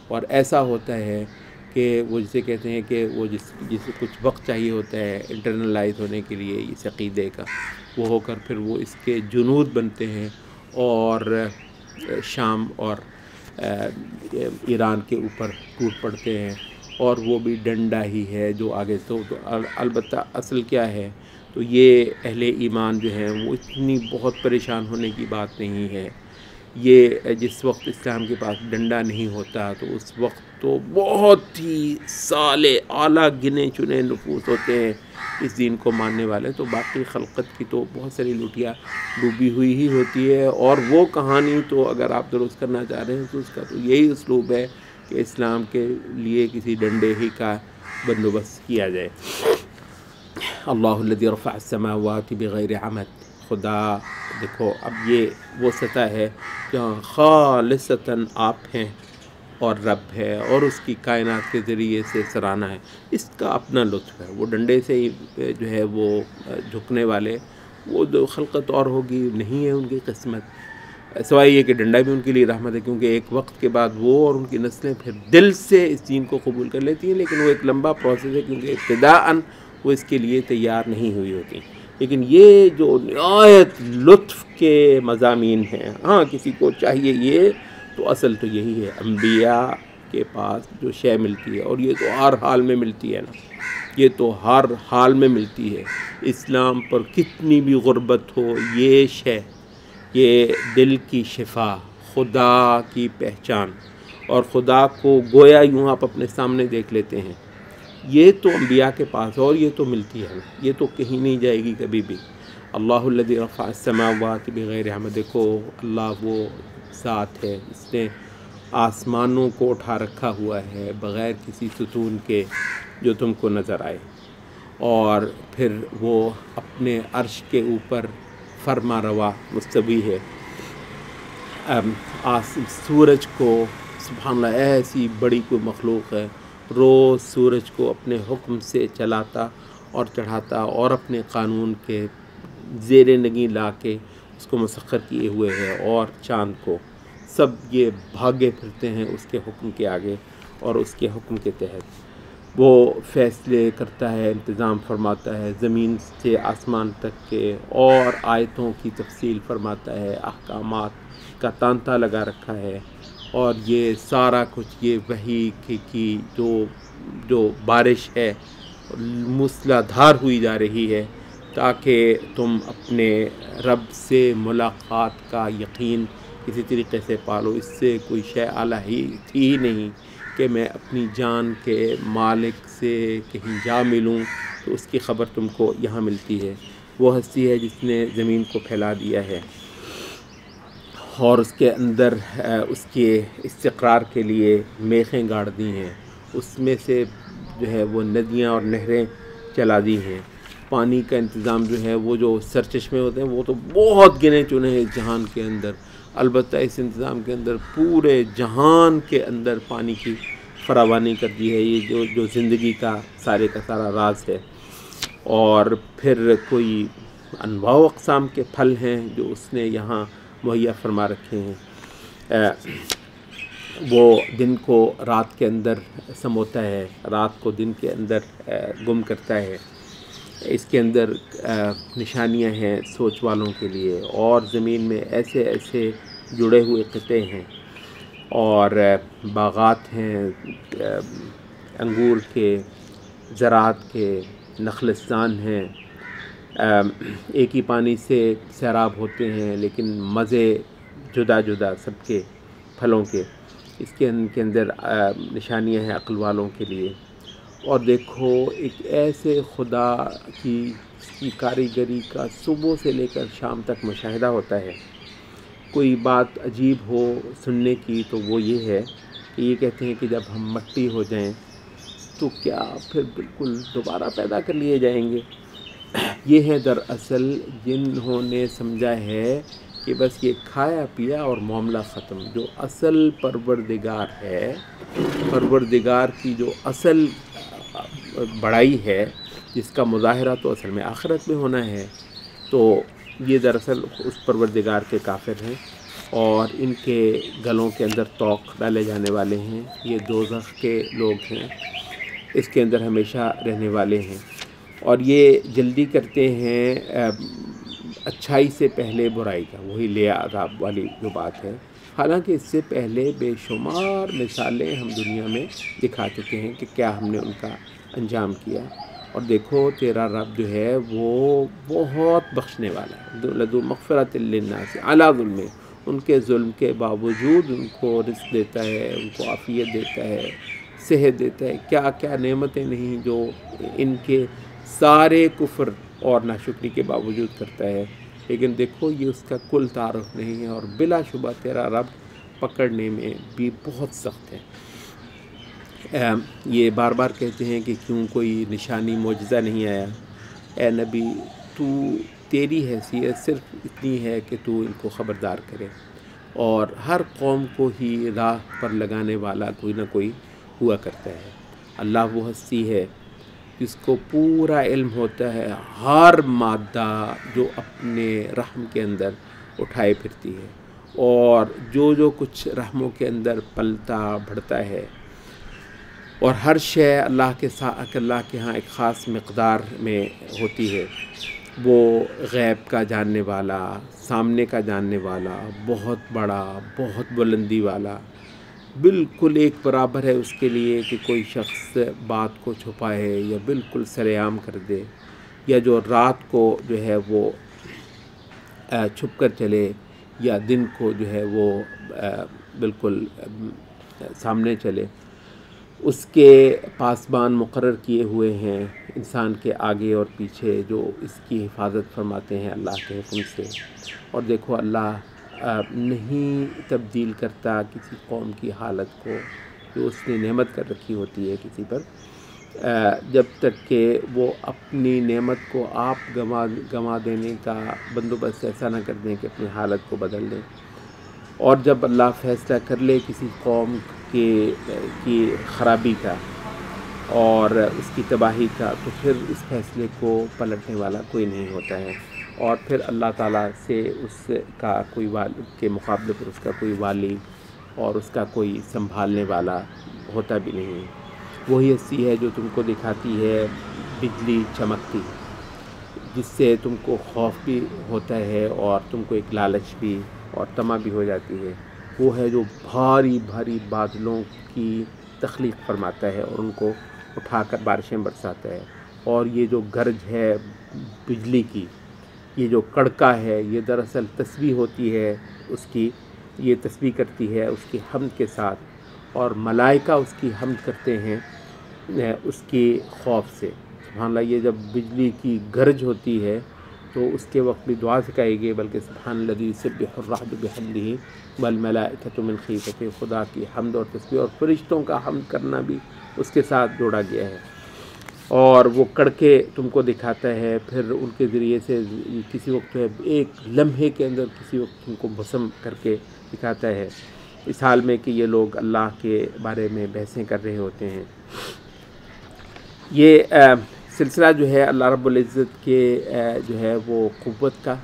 اور ایسا ہوتا ہے کہ وہ جسے کہتے ہیں کہ وہ جسے کچھ وقت چاہیے ہوتا ہے انٹرنلائز ہونے کے لیے اس عقیدے کا، وہ ہو کر پھر وہ اس کے جنود بنتے ہیں اور شام اور ایران کے اوپر ٹوٹ پڑتے ہیں، اور وہ بھی ڈنڈا ہی ہے جو آگے تو البتہ اصل کیا ہے، تو یہ اہل ایمان جو ہیں وہ اتنی بہت پریشان ہونے کی بات نہیں ہے۔ یہ جس وقت اسلام کے پاس ڈنڈا نہیں ہوتا تو اس وقت تو بہت ہی صالح اعلیٰ گنے چنے نفوس ہوتے ہیں اس دین کو ماننے والے، تو باقی خلقت کی تو بہت ساری لوٹیاں ڈوبی ہوئی ہی ہوتی ہے۔ اور وہ کہانی تو اگر آپ درست کرنا چاہ رہے ہیں تو اس کا تو یہی اسلوب ہے کہ اسلام کے لیے کسی ڈنڈے ہی کا بندوبست کیا جائے۔ اللہ الذی رفع السماوات بغیر عمد، خدا دیکھو اب یہ وہ سطح ہے جہاں خالصتاً آپ ہیں اور رب ہے، اور اس کی کائنات کے ذریعے سے سراہنا ہے، اس کا اپنا لطف ہے۔ وہ ڈنڈے سے ہی جو ہے وہ جھکنے والے، وہ جو خلقت اور ہوگی نہیں ہے ان کی قسمت، سوائے یہ کہ ڈنڈا بھی ان کے لیے رحمت ہے، کیونکہ ایک وقت کے بعد وہ اور ان کی نسلیں پھر دل سے اس دین کو قبول کر لیتی ہیں، لیکن وہ ایک لمبا پروسیس ہے، کیونکہ ابتداءً وہ اس کے لیے تیار نہیں ہوئی ہوتی۔ لیکن یہ جو نہایت لطف کے مضامین ہیں، ہاں کسی کو چاہیے یہ، تو اصل تو یہی ہے، انبیاء کے پاس جو شے ملتی ہے، اور یہ تو ہر حال میں ملتی ہے نا، یہ تو ہر حال میں ملتی ہے۔ اسلام پر کتنی بھی غربت ہو، یہ شے، یہ دل کی شفا، خدا کی پہچان، اور خدا کو گویا یوں آپ اپنے سامنے دیکھ لیتے ہیں، یہ تو انبیاء کے پاس، اور یہ تو ملتی ہے، یہ تو کہیں نہیں جائے گی کبھی بھی۔ اللہ الذی رفع السماوات بغیر عمد، دیکھو اللہ وہ ذات ہے جس نے آسمانوں کو اٹھا رکھا ہوا ہے بغیر کسی ستون کے جو تم کو نظر آئے، اور پھر وہ اپنے عرش کے اوپر فرما روا مستوی ہے۔ سورج کو سبحان اللہ ایسی بڑی کوئی مخلوق ہے، روز سورج کو اپنے حکم سے چلاتا اور چڑھاتا، اور اپنے قانون کے زیر نگیں لا کے اس کو مسخر کیے ہوئے ہے، اور چاند کو، سب یہ بھاگے پھرتے ہیں اس کے حکم کے آگے، اور اس کے حکم کے تحت وہ فیصلے کرتا ہے، انتظام فرماتا ہے، زمین سے آسمان تک کے اور آیتوں کی تفصیل فرماتا ہے، احکامات کا تانتا لگا رکھا ہے، اور یہ سارا کچھ یہ وحی کی جو بارش ہے موسلا دھار ہوئی جا رہی ہے، تاکہ تم اپنے رب سے ملاقات کا یقین کسی طریقے سے پالو۔ اس سے کوئی شے اعلیٰ ہی تھی ہی نہیں کہ میں اپنی جان کے مالک سے کہیں جا ملوں، تو اس کی خبر تم کو یہاں ملتی ہے۔ وہ ہستی ہے جس نے زمین کو پھیلا دیا ہے، اور اس کے اندر اس کے استقرار کے لیے میخیں گاڑ دی ہیں، اس میں سے جو ہے وہ ندیاں اور نہریں چلا دی ہیں۔ پانی کا انتظام جو ہے، وہ جو سرچشمے ہوتے ہیں وہ تو بہت گنے چنے ہیں اس جہان کے اندر، البتہ اس انتظام کے اندر پورے جہان کے اندر پانی کی فراوانی کر دی ہے، یہ جو زندگی کا سارے کا سارا راز ہے۔ اور پھر کوئی انواع و اقسام کے پھل ہیں جو اس نے یہاں مہیا فرما رکھے ہیں۔ وہ دن کو رات کے اندر سموتا ہے، رات کو دن کے اندر گم کرتا ہے۔ اس کے اندر نشانیاں ہیں سوچ والوں کے لیے، اور زمین میں ایسے ایسے جڑے ہوئے خطے ہیں، اور باغات ہیں انگور کے، زراعت کے، نخلستان ہیں، ایک ہی پانی سے سیراب ہوتے ہیں لیکن مزے جدا جدا سب کے پھلوں کے۔ اس کے اندر نشانیاں ہیں عقل والوں کے لیے۔ اور دیکھو ایک ایسے خدا کی کاریگری کا صبح سے لے کر شام تک مشاہدہ ہوتا ہے کوئی بات عجیب ہو سننے کی تو وہ یہ ہے کہ یہ کہتے ہیں کہ جب ہم مٹی ہو جائیں تو کیا پھر بالکل دوبارہ پیدا کر لیے جائیں گے؟ یہ ہے دراصل جنہوں نے سمجھا ہے کہ بس یہ کھایا پیا اور معاملہ ختم۔ جو اصل پروردگار ہے، پروردگار کی جو اصل بڑائی ہے، جس کا مظاہرہ تو اصل میں آخرت میں ہونا ہے، تو یہ دراصل اس پروردگار کے کافر ہیں اور ان کے گلوں کے اندر طوق ڈالے جانے والے ہیں۔ یہ دوزخ کے لوگ ہیں، اس کے اندر ہمیشہ رہنے والے ہیں، اور یہ جلدی کرتے ہیں اچھائی سے پہلے برائی کا، وہی لے عذاب والی جو بات ہے۔ حالانکہ اس سے پہلے بے شمار مثالیں ہم دنیا میں دکھا چکے ہیں کہ کیا ہم نے ان کا انجام کیا۔ اور دیکھو تیرا رب جو ہے وہ بہت بخشنے والا ہے، لذو مغفرۃ للناس علی ظلم، ان کے ظلم کے باوجود ان کو رزق دیتا ہے، ان کو عافیت دیتا ہے، صحت دیتا ہے، کیا کیا نعمتیں نہیں جو ان کے سارے کفر اور ناشکری کے باوجود کرتا ہے۔ لیکن دیکھو یہ اس کا کل تعارف نہیں ہے، اور بلا شبہ تیرا رب پکڑنے میں بھی بہت سخت ہے۔ یہ بار بار کہتے ہیں کہ کیوں کوئی نشانی معجزہ نہیں آیا؟ اے نبی، تیری حیثیت صرف اتنی ہے کہ تو ان کو خبردار کرے، اور ہر قوم کو ہی راہ پر لگانے والا کوئی نہ کوئی ہوا کرتا ہے۔ اللہ وہ ہستی ہے جس کو پورا علم ہوتا ہے ہر مادہ جو اپنے رحم کے اندر اٹھائے پھرتی ہے، اور جو کچھ رحموں کے اندر پلتا بڑھتا ہے، اور ہر شے اللہ کے ہاں ایک خاص مقدار میں ہوتی ہے۔ وہ غیب کا جاننے والا، سامنے کا جاننے والا، بہت بڑا، بہت بلندی والا، بالکل ایک برابر ہے اس کے لیے کہ کوئی شخص بات کو چھپائے یا بالکل سرے عام کر دے، یا جو رات کو جو ہے وہ چھپ کر چلے، یا دن کو جو ہے وہ بالکل سامنے چلے۔ اس کے پاسبان مقرر کیے ہوئے ہیں انسان کے آگے اور پیچھے، جو اس کی حفاظت فرماتے ہیں اللہ کے حکم سے۔ اور دیکھو اللہ نہیں تبدیل کرتا کسی قوم کی حالت کو جو اس نے نعمت کر رکھی ہوتی ہے کسی پر، جب تک کہ وہ اپنی نعمت کو آپ گنوا دینے کا بندوبست ایسا نہ کر دیں کہ اپنی حالت کو بدل دیں۔ اور جب اللہ فیصلہ کر لے کسی قوم کی خرابی کا اور اس کی تباہی کا، تو پھر اس فیصلے کو پلٹنے والا کوئی نہیں ہوتا ہے، اور پھر اللہ تعالیٰ سے اس کا کوئی کے مقابلے پر اس کا کوئی والی اور اس کا کوئی سنبھالنے والا ہوتا بھی نہیں۔ وہی ہستی ہے جو تم کو دکھاتی ہے بجلی چمکتی، جس سے تم کو خوف بھی ہوتا ہے اور تم کو ایک لالچ بھی اور طمع بھی ہو جاتی ہے۔ وہ ہے جو بھاری بھاری بادلوں کی تخلیق فرماتا ہے اور ان کو اٹھا کر بارشیں برساتا ہے، اور یہ جو گرج ہے بجلی کی، یہ جو کڑکا ہے، یہ دراصل تسبیح ہوتی ہے اس کی، یہ تسبیح کرتی ہے اس کی حمد کے ساتھ، اور ملائکہ اس کی حمد کرتے ہیں اس کی خوف سے۔ سبحان اللہ، یہ جب بجلی کی گرج ہوتی ہے تو اس کے وقت بھی دعا سکھائی گئی، بلکہ سبحان الذی یسبح الرعد بحمدہ والملائکۃ من خیفتہ، خدا کی حمد اور تسبیح اور فرشتوں کا حمد کرنا بھی اس کے ساتھ جوڑا گیا ہے۔ اور وہ کڑکے تم کو دکھاتا ہے، پھر ان کے ذریعے سے کسی وقت ایک لمحے کے اندر کسی وقت تم کو بھسم کر کے دکھاتا ہے، اس حال میں کہ یہ لوگ اللہ کے بارے میں بحثیں کر رہے ہوتے ہیں۔ یہ سلسلہ جو ہے اللہ رب العزت کے جو ہے وہ قوت کا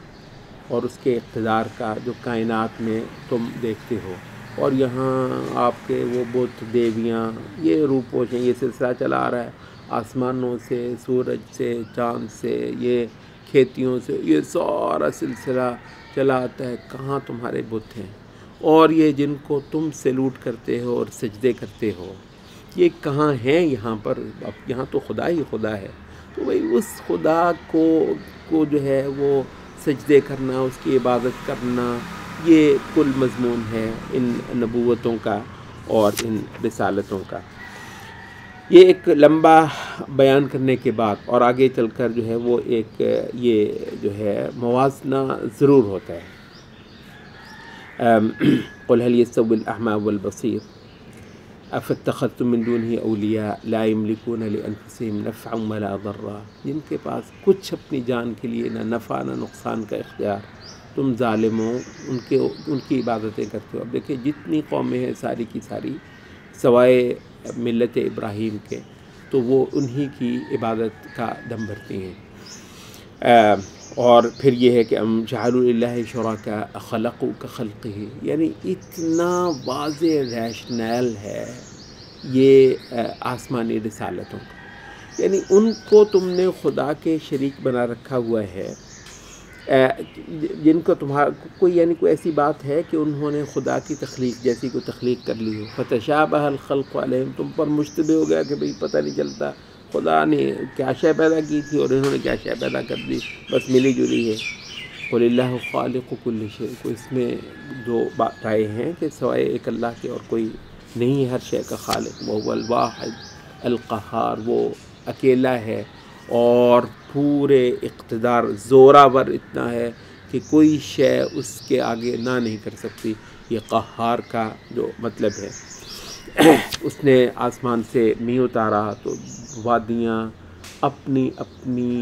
اور اس کے اقتدار کا جو کائنات میں تم دیکھتے ہو، اور یہاں آپ کے وہ بت دیویاں، یہ روپوش ہیں، یہ سلسلہ چلا آ رہا ہے آسمانوں سے، سورج سے، چاند سے، یہ کھیتیوں سے، یہ سارا سلسلہ چلا آتا ہے۔ کہاں تمہارے بت ہیں؟ اور یہ جن کو تم سیلوٹ کرتے ہو اور سجدے کرتے ہو، یہ کہاں ہیں یہاں پر؟ اب یہاں تو خدا ہی خدا ہے، تو بھئی اس خدا کو جو ہے وہ سجدے کرنا، اس کی عبادت کرنا، یہ کل مضمون ہے ان نبوتوں کا اور ان رسالتوں کا۔ یہ ایک لمبا بیان کرنے کے بعد اور آگے چل کر جو ہے وہ ایک یہ جو ہے موازنہ ضرور ہوتا ہے قل هل يستوي الأعمى والبصير افاتخذتم من دونه اولیاء لا يملكون لانفسهم نفعا ولا ضرا، جن کے پاس کچھ اپنی جان کے لیے نہ نفع نہ نقصان کا اختیار، تم ظالموں ان کی عبادتیں کرتے ہو۔ اب دیکھیں جتنی قومیں ہیں ساری کی ساری سوائے ملت ابراہیم کے، تو وہ انہی کی عبادت کا دم بھرتی ہیں۔ اور پھر یہ ہے کہ ام جعلوا للہ شرکاء خلقوا کخلقہ، یعنی اتنا واضح ریشنل ہے یہ آسمانی رسالتوں کا، یعنی ان کو تم نے خدا کے شریک بنا رکھا ہوا ہے، جن کو تمہارا کوئی ایسی بات ہے کہ انہوں نے خدا کی تخلیق جیسی کوئی تخلیق کر لی ہو، فتشابہ الخلق علیہم، تم پر مشتبہ ہو گیا کہ بھئی پتہ نہیں چلتا خدا نے کیا شے پیدا کی تھی اور انہوں نے کیا شے پیدا کر دی، بس ملی جلی ہے۔ قل اللہ خالق کل شیء، کو اس میں دو رائے ہیں کہ سوائے ایک اللہ کے اور کوئی نہیں ہے ہر شے کا خالق، وہ الواحد القہار، وہ اکیلا ہے اور پورے اقتدار زوراور اتنا ہے کہ کوئی شے اس کے آگے نہ نہیں کر سکتی۔ یہ قہار کا جو مطلب ہے، اس نے آسمان سے می اتارا تو وادیاں اپنی اپنی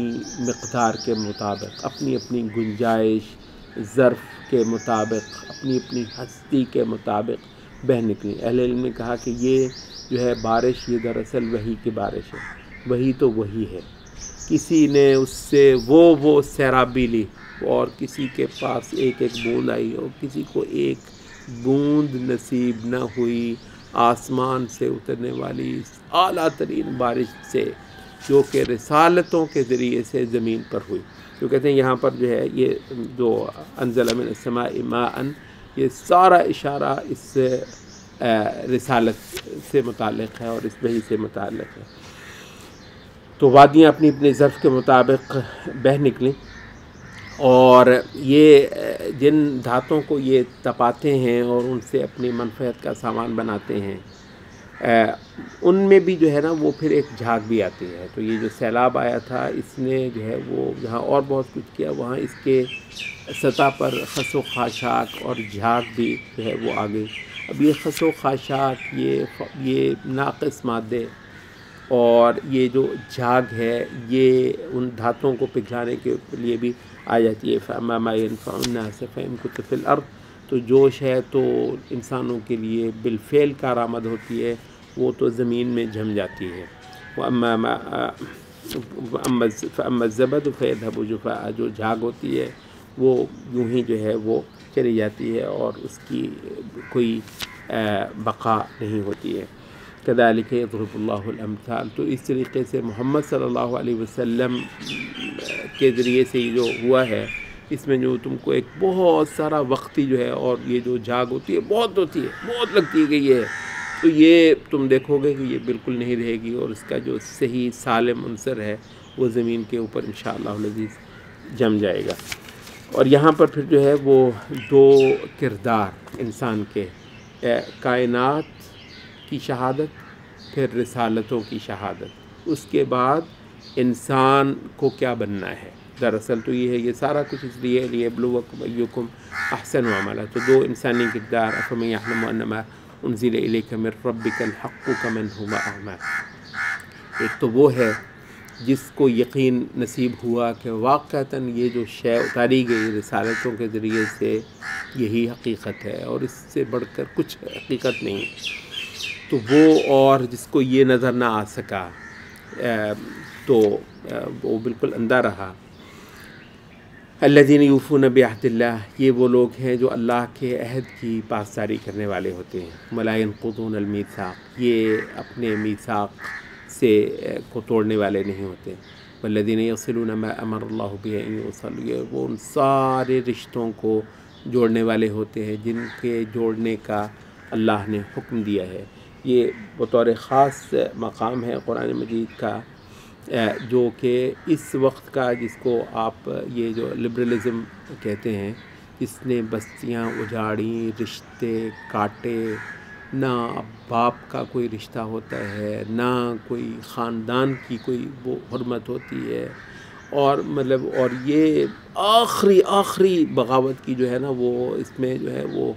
مقدار کے مطابق، اپنی اپنی گنجائش ظرف کے مطابق، اپنی اپنی ہستی کے مطابق بہہ نکلی۔ اہل علم نے کہا کہ یہ جو ہے بارش، یہ دراصل وحی کی بارش ہے، وحی تو وہی ہے، کسی نے اس سے وہ سیرابی لی اور کسی کے پاس ایک ایک بوند آئی اور کسی کو ایک بوند نصیب نہ ہوئی آسمان سے اترنے والی اعلیٰ ترین بارش سے، جو کہ رسالتوں کے ذریعے سے زمین پر ہوئی۔ جو کہتے ہیں یہاں پر جو ہے یہ جو انزل من السماء ماء، یہ سارا اشارہ اس رسالت سے متعلق ہے اور اس وحی سے متعلق ہے۔ تو وادیاں اپنی اپنی ظرف کے مطابق بہہ نکلیں، اور یہ جن دھاتوں کو یہ تپاتے ہیں اور ان سے اپنی منفعت کا سامان بناتے ہیں، ان میں بھی جو ہے نا وہ پھر ایک جھاگ بھی آتی ہے۔ تو یہ جو سیلاب آیا تھا، اس نے جو ہے وہ جہاں اور بہت کچھ کیا، وہاں اس کے سطح پر خس و خاشاک اور جھاگ بھی جو ہے وہ آ گئی۔ اب یہ خس و خاشاک، یہ ناقص مادے اور یہ جو جھاگ ہے، یہ ان دھاتوں کو پگھلانے کے لیے بھی آ جاتی ہے۔ فَأَمَّا مَا يَنفَعُ النَّاسَ فَيَمْكُثُ فِي الْأَرْضِ، تو جو شے تو انسانوں کے لیے بالفعل کارآمد ہوتی ہے وہ تو زمین میں جم جاتی ہے۔ فَأَمَّا الزَّبَدُ فَيَذْهَبُ جُفَاءً، جو جھاگ ہوتی ہے وہ یوں ہی جو ہے وہ چلی جاتی ہے اور اس کی کوئی بقا نہیں ہوتی ہے۔ كذلك يضرب الله الامثال، تو اس طریقے سے محمد صلی اللہ علیہ وسلم کے ذریعے سے یہ جو ہوا ہے، اس میں جو تم کو ایک بہت سارا وقتی جو ہے، اور یہ جو جھاگ ہوتی ہے بہت ہوتی ہے، بہت لگتی ہے کہ یہ ہے، تو یہ تم دیکھو گے کہ یہ بالکل نہیں رہے گی، اور اس کا جو صحیح سالم عنصر ہے وہ زمین کے اوپر انشاءاللہ العزیز جم جائے گا۔ اور یہاں پر پھر جو ہے وہ دو کردار انسان کے، کائنات کی شہادت، پھر رسالتوں کی شہادت، اس کے بعد انسان کو کیا بننا ہے۔ دراصل تو یہ ہے، یہ سارا کچھ اس لیے لیبلوکم ایکم احسن عملا، تو دو انسانی کردار، افمن یعلم انما انزل الیک من ربک الحق کمن هو اعمی۔ ایک تو وہ ہے جس کو یقین نصیب ہوا کہ واقعتاً یہ جو شے اتاری گئی رسالتوں کے ذریعے سے یہی حقیقت ہے اور اس سے بڑھ کر کچھ حقیقت نہیں، تو وہ، اور جس کو یہ نظر نہ آ سکا تو وہ بالکل اندھا رہا۔ الذین یوفون بعہد اللہ، یہ وہ لوگ ہیں جو اللہ کے عہد کی پاسداری کرنے والے ہوتے ہیں۔ ولا ینقضون المیثاق، یہ اپنے میثاق سے کو توڑنے والے نہیں ہوتے۔ والذین یصلون ما امر اللہ بہ ان یوصل، یہ وہ ان سارے رشتوں کو جوڑنے والے ہوتے ہیں جن کے جوڑنے کا اللہ نے حکم دیا ہے۔ یہ بطور خاص مقام ہے قرآن مجید کا، جو کہ اس وقت کا، جس کو آپ یہ جو لبرلزم کہتے ہیں، جس نے بستیاں اجاڑیں، رشتے کاٹے، نہ باپ کا کوئی رشتہ ہوتا ہے، نہ کوئی خاندان کی کوئی وہ حرمت ہوتی ہے، اور مطلب اور یہ آخری بغاوت کی جو ہے نا وہ اس میں جو ہے وہ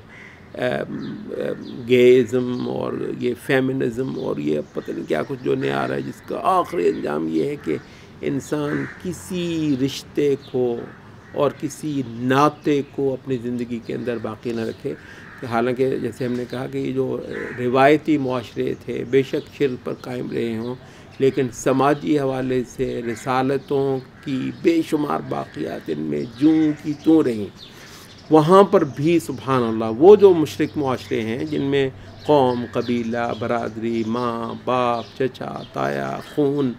گیزم اور یہ فیمنزم اور یہ پتہ نہیں کیا کچھ جو نہیں آ رہا ہے، جس کا آخری انجام یہ ہے کہ انسان کسی رشتے کو اور کسی ناطے کو اپنی زندگی کے اندر باقی نہ رکھے. حالانکہ جیسے ہم نے کہا کہ یہ جو روایتی معاشرے تھے بے شک شرک پر قائم رہے ہوں، لیکن سماجی حوالے سے رسالتوں کی بے شمار باقیات ان میں جوں کی توں رہیں. وہاں پر بھی سبحان اللہ وہ جو مشرک معاشرے ہیں جن میں قوم، قبیلہ، برادری، ماں، باپ، چچا، تایا، خون،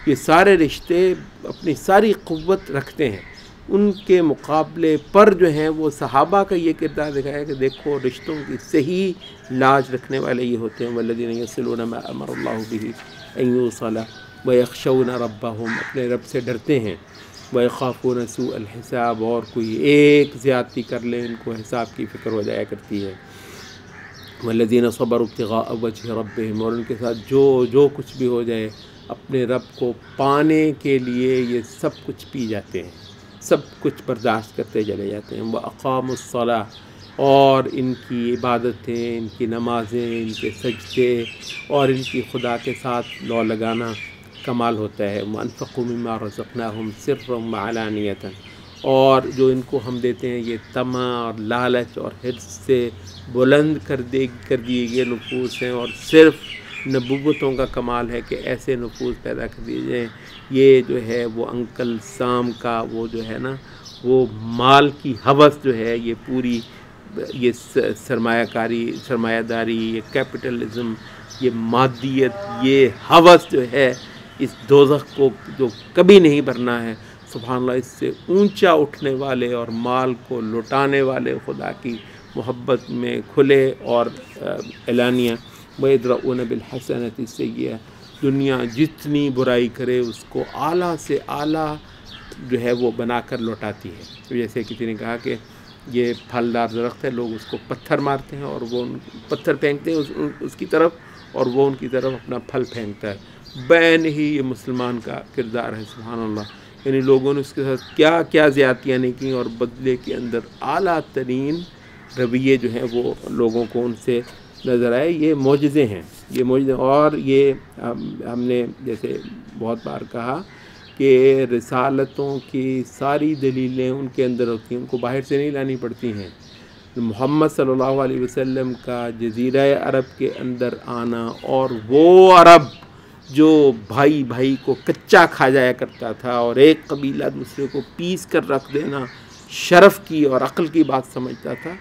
یہ سارے رشتے اپنی ساری قوت رکھتے ہیں، ان کے مقابلے پر جو ہیں وہ صحابہ کا یہ کردار دکھایا کہ دیکھو رشتوں کی صحیح لاج رکھنے والے یہ ہوتے ہیں، والذین یصلون ما امر اللہ بہ ان یوصل ویخشون ربہم، اپنے رب سے ڈرتے ہیں، ویخافون سوء الحساب، اور کوئی ایک زیادتی کر لے ان کو حساب کی فکر ہو جایا کرتی ہے، والذین صبروا ابتغاء وجہ ربہم، اور ان کے ساتھ جو کچھ بھی ہو جائے اپنے رب کو پانے کے لیے یہ سب کچھ پی جاتے ہیں، سب کچھ برداشت کرتے چلے جاتے ہیں. وَأَقَامُوا الصَّلَاةَ، اور ان کی عبادتیں، ان کی نمازیں، ان کے سجدے اور ان کی خدا کے ساتھ لو لگانا کمال ہوتا ہے. وَأَنفَقُوا مِمَّا رَزَقْنَاهُمْ سِرًّا وَعَلَانِيَةً، اور جو ان کو ہم دیتے ہیں یہ طمع اور لالچ اور حرص سے بلند کر دیے گئے نفوس ہیں، اور صرف نبوتوں کا کمال ہے کہ ایسے نفوس پیدا کر دیے جائیں. یہ جو ہے وہ انکل سام کا وہ جو ہے نا وہ مال کی ہوس جو ہے، یہ پوری یہ سرمایہ داری، یہ کیپٹلزم، یہ مادیت، یہ ہوس جو ہے اس دوزخ کو جو کبھی نہیں بھرنا ہے. سبحان اللہ، اس سے اونچا اٹھنے والے اور مال کو لٹانے والے خدا کی محبت میں کھلے اور اعلانیہ وَيَدْرَؤُونَ بِالْحَسَنَةِ السَّيِّئَةَ، دنیا جتنی برائی کرے اس کو اعلیٰ سے اعلیٰ جو ہے وہ بنا کر لوٹاتی ہے. تو جیسے کسی نے کہا کہ یہ پھلدار درخت ہے، لوگ اس کو پتھر مارتے ہیں اور وہ پتھر پھینکتے ہیں اس کی طرف، اور وہ ان کی طرف اپنا پھل پھینکتا ہے. بین ہی یہ مسلمان کا کردار ہے. سبحان اللہ، یعنی لوگوں نے اس کے ساتھ کیا کیا زیادتیاں نہیں کی، اور بدلے کے اندر اعلیٰ ترین رویے جو ہیں وہ لوگوں کو ان سے نظر آئے. یہ معجزے ہیں، یہ معجزے. اور یہ ہم نے جیسے بہت بار کہا کہ رسالتوں کی ساری دلیلیں ان کے اندر ہوتی ہیں، ان کو باہر سے نہیں لانی پڑتی ہیں. محمد صلی اللہ علیہ وسلم کا جزیرہ عرب کے اندر آنا، اور وہ عرب جو بھائی بھائی کو کچا کھا جایا کرتا تھا اور ایک قبیلہ دوسرے کو پیس کر رکھ دینا شرف کی اور عقل کی بات سمجھتا تھا،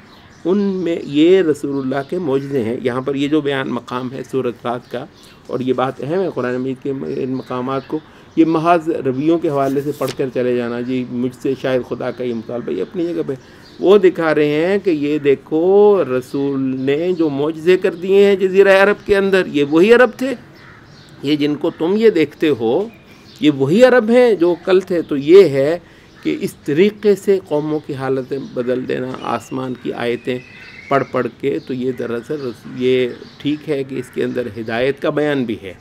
ان میں یہ رسول اللہ کے معجزے ہیں. یہاں پر یہ جو بیان مقام ہے سورۃ رات کا، اور یہ بات اہم ہے قرآن مجید کے ان مقامات کو یہ محض رویوں کے حوالے سے پڑھ کر چلے جانا جی مجھ سے شاید خدا کا یہ مطالبہ، یہ اپنی جگہ پہ وہ دکھا رہے ہیں کہ یہ دیکھو رسول نے جو معجزے کر دیے ہیں جزیرہ عرب کے اندر، یہ وہی عرب تھے، یہ جن کو تم یہ دیکھتے ہو یہ وہی عرب ہیں جو کل تھے. تو یہ ہے کہ اس طریقے سے قوموں کی حالتیں بدل دینا، آسمان کی آیتیں پڑھ کے، تو یہ دراصل یہ ٹھیک ہے کہ اس کے اندر ہدایت کا بیان بھی ہے،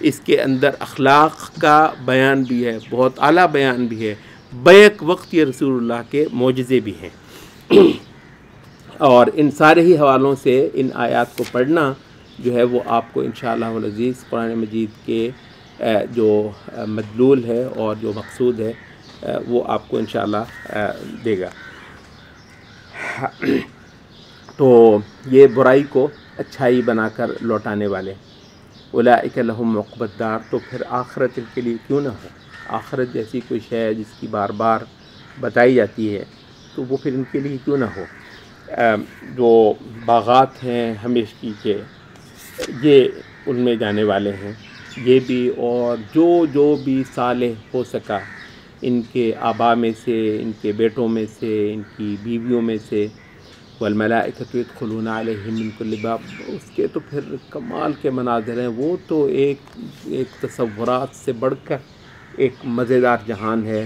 اس کے اندر اخلاق کا بیان بھی ہے، بہت اعلیٰ بیان بھی ہے، بیک وقت یہ رسول اللہ کے معجزے بھی ہیں. اور ان سارے ہی حوالوں سے ان آیات کو پڑھنا جو ہے وہ آپ کو انشاءاللہ العزیز قرآن مجید کے جو مدلول ہے اور جو مقصود ہے وہ آپ کو انشاءاللہ دے گا. تو یہ برائی کو اچھائی بنا کر لوٹانے والے، اولئک لہم عقبی الدار، تو پھر آخرت ان کے لیے کیوں نہ ہو. آخرت جیسی کوئی شے ہے جس کی بار بار بتائی جاتی ہے، تو وہ پھر ان کے لیے کیوں نہ ہو. جو باغات ہیں ہمیشگی کے، یہ ان میں جانے والے ہیں یہ بھی، اور جو بھی صالح ہو سکا ان کے آبا میں سے، ان کے بیٹوں میں سے، ان کی بیویوں میں سے، والملائکۃ یدخلون علیہم من کل باب، اس کے تو پھر کمال کے مناظر ہیں. وہ تو ایک تصورات سے بڑھ کر ایک مزیدار جہان ہے.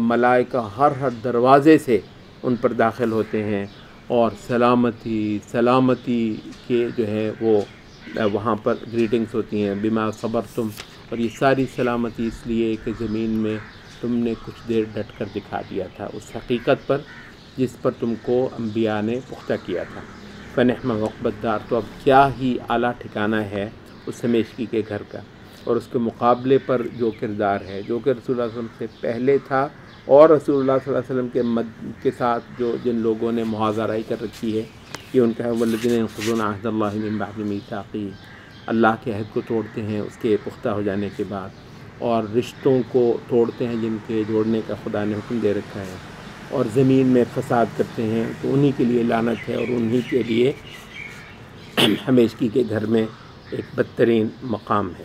ملائکہ ہر دروازے سے ان پر داخل ہوتے ہیں، اور سلامتی کے جو ہے وہ وہاں پر گریٹنگز ہوتی ہیں، بما صبرتم. اور یہ ساری سلامتی اس لیے کہ زمین میں تم نے کچھ دیر ڈٹ کر دکھا دیا تھا اس حقیقت پر جس پر تم کو انبیاء نے پختہ کیا تھا۔ فنعم عقبی الدار، تو اب کیا ہی اعلیٰ ٹھکانہ ہے اس ہمیشگی کے گھر کا، اور اس کے مقابلے پر جو کردار ہے جو کہ رسول اللہ صلی اللہ علیہ وسلم سے پہلے تھا، اور رسول اللہ صلی اللہ علیہ وسلم کے ساتھ جن لوگوں نے معاذرائی کر رکھی ہے، یہ ان کا ہے والذین ینقضون عہد اللہ من بعد میثاقہ، اللہ کے عہد کو توڑتے ہیں اس کے پختہ ہو جانے کے بعد، اور رشتوں کو توڑتے ہیں جن کے جوڑنے کا خدا نے حکم دے رکھا ہے، اور زمین میں فساد کرتے ہیں، تو انہی کے لیے لعنت ہے، اور انہی کے لیے ہمیشگی کے گھر میں ایک بدترین مقام ہے۔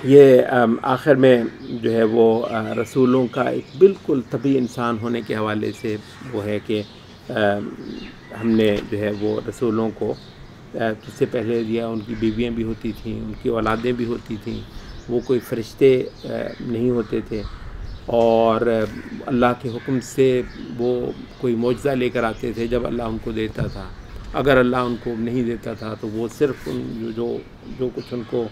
یہ آخر میں جو ہے وہ رسولوں کا ایک بالکل طبی انسان ہونے کے حوالے سے وہ ہے کہ ہم نے جو ہے وہ رسولوں کو اس سے پہلے دیا، ان کی بیویاں بھی ہوتی تھیں، ان کی اولادیں بھی ہوتی تھیں، وہ کوئی فرشتے نہیں ہوتے تھے، اور اللہ کے حکم سے وہ کوئی معجزہ لے کر آتے تھے جب اللہ ان کو دیتا تھا، اگر اللہ ان کو نہیں دیتا تھا تو وہ صرف جو کچھ ان کو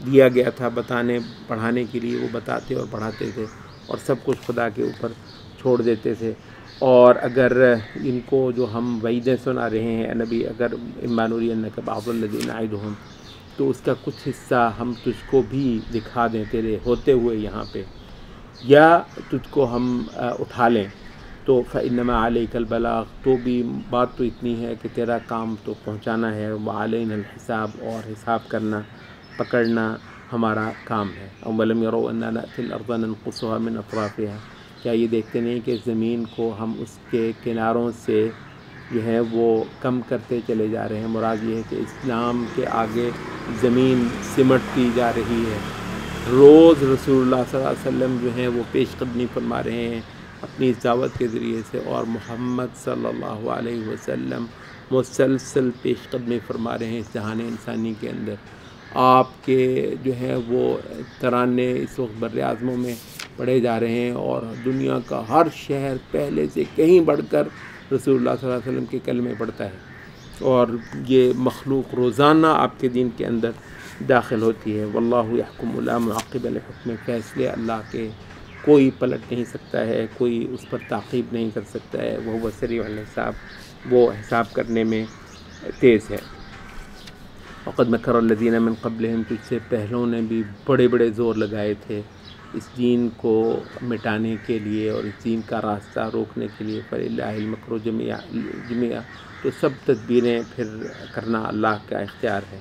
دیا گیا تھا بتانے پڑھانے کے لیے وہ بتاتے اور پڑھاتے تھے، اور سب کچھ خدا کے اوپر چھوڑ دیتے تھے۔ اور اگر ان کو جو ہم وعیدیں سنا رہے ہیں نبی، اگر اما نرینک بعض الذی نعدہم، تو اس کا کچھ حصہ ہم تجھ کو بھی دکھا دیں تیرے ہوتے ہوئے یہاں پہ، یا تجھ کو ہم اٹھا لیں، تو فإنما علیک البلاغ، تو بھی بات تو اتنی ہے کہ تیرا کام تو پہنچانا ہے، وعلینا الحساب، اور حساب کرنا پکڑنا ہمارا کام ہے۔ اولم یروا انا نأتی الارض ننقصها من اطرافها، کیا یہ دیکھتے نہیں کہ زمین کو ہم اس کے کناروں سے جو ہے وہ کم کرتے چلے جا رہے ہیں؟ مراد یہ ہے کہ اسلام کے آگے زمین سمٹتی جا رہی ہے۔ روز رسول اللہ صلی اللہ علیہ وسلم جو ہیں وہ پیش قدمی فرما رہے ہیں اپنی اس دعوت کے ذریعے سے، اور محمد صلی اللہ علیہ وسلم مسلسل پیش قدمی فرما رہے ہیں اس جہان انسانی کے اندر۔ آپ کے جو ہے وہ ترانے اس وقت بر اعظموں میں پڑھے جا رہے ہیں، اور دنیا کا ہر شہر پہلے سے کہیں بڑھ کر رسول اللہ صلی اللہ علیہ وسلم کے کلمے پڑھتا ہے، اور یہ مخلوق روزانہ آپ کے دین کے اندر داخل ہوتی ہے۔ واللہ یحکم لا معقب لحکمہ، فیصلے اللہ کے کوئی پلٹ نہیں سکتا ہے، کوئی اس پر تعقیب نہیں کر سکتا ہے، وہ سریع الحساب، وہ حساب کرنے میں تیز ہے۔ وقد مکر الذین من قبلہم، تجھ سے پہلوں نے بھی بڑے بڑے زور لگائے تھے اس دین کو مٹانے کے لیے اور اس دین کا راستہ روکنے کے لیے۔ فللہ المکر جمیعا، تو سب تدبیریں پھر کرنا اللہ کا اختیار ہے۔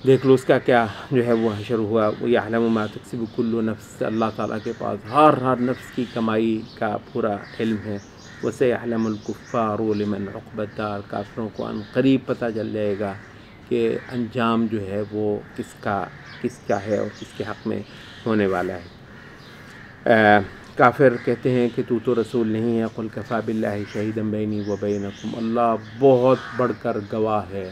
دیکھ لو اس کا کیا جو ہے وہ حشر ہوا۔ وَيَعْلَمُ مَا تَكْسِبُ كُلُّ نَفْسٍ، اللہ تعالیٰ کے پاس ہر نفس کی کمائی کا پورا علم ہے۔ وَسَيَعْلَمُ الْكُفَّارُ لِمَنْ عُقْبَى الدَّارِ، کافروں کو ان قریب پتہ چل جائے گا کہ انجام جو ہے وہ کس کا ہے اور کس کے حق میں ہونے والا ہے۔ کافر کہتے ہیں کہ تو رسول نہیں ہے، قُلْ كَفَىٰ بِاللَّهِ شَهِيدًا بَيْنِي وَبَيْنَكُمْ، اللہ بہت بڑھ کر گواہ ہے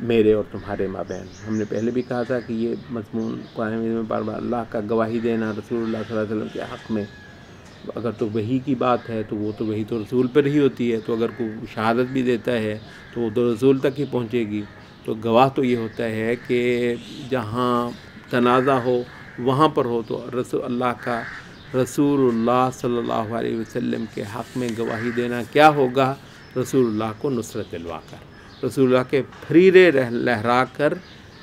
میرے اور تمہارے مابین۔ ہم نے پہلے بھی کہا تھا کہ یہ مضمون قرآن مجید میں بار بار اللہ کا گواہی دینا رسول اللہ صلی اللہ علیہ وسلم کے حق میں، اگر تو وحی کی بات ہے تو وہ تو وحی تو رسول پر ہی ہوتی ہے، تو اگر کوئی شہادت بھی دیتا ہے تو وہ تو رسول تک ہی پہنچے گی۔ تو گواہ تو یہ ہوتا ہے کہ جہاں تنازع ہو وہاں پر ہو تو رسول اللہ صلی اللہ علیہ وسلم کے حق میں گواہی دینا کیا ہوگا؟ رسول اللہ کو نصرت دلوا کر، رسول اللہ کے پھریرے لہرا کر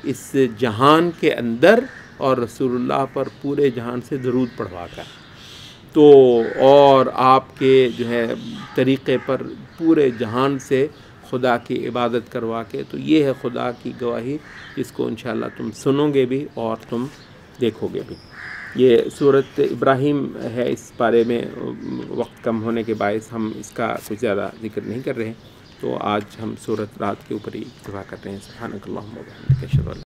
اس جہان کے اندر، اور رسول اللہ پر پورے جہان سے درود پڑھوا کر، تو اور آپ کے جو ہے طریقے پر پورے جہان سے خدا کی عبادت کروا کے، تو یہ ہے خدا کی گواہی جس کو انشاءاللہ تم سنو گے بھی اور تم دیکھو گے بھی۔ یہ سورۃ ابراہیم ہے، اس بارے میں وقت کم ہونے کے باعث ہم اس کا کچھ زیادہ ذکر نہیں کر رہے ہیں، تو آج ہم سورۃ رات کے اوپر ہی اکتفا کر رہے ہیں۔ سبحانک اللہم و بحمدک، اشہد ان لا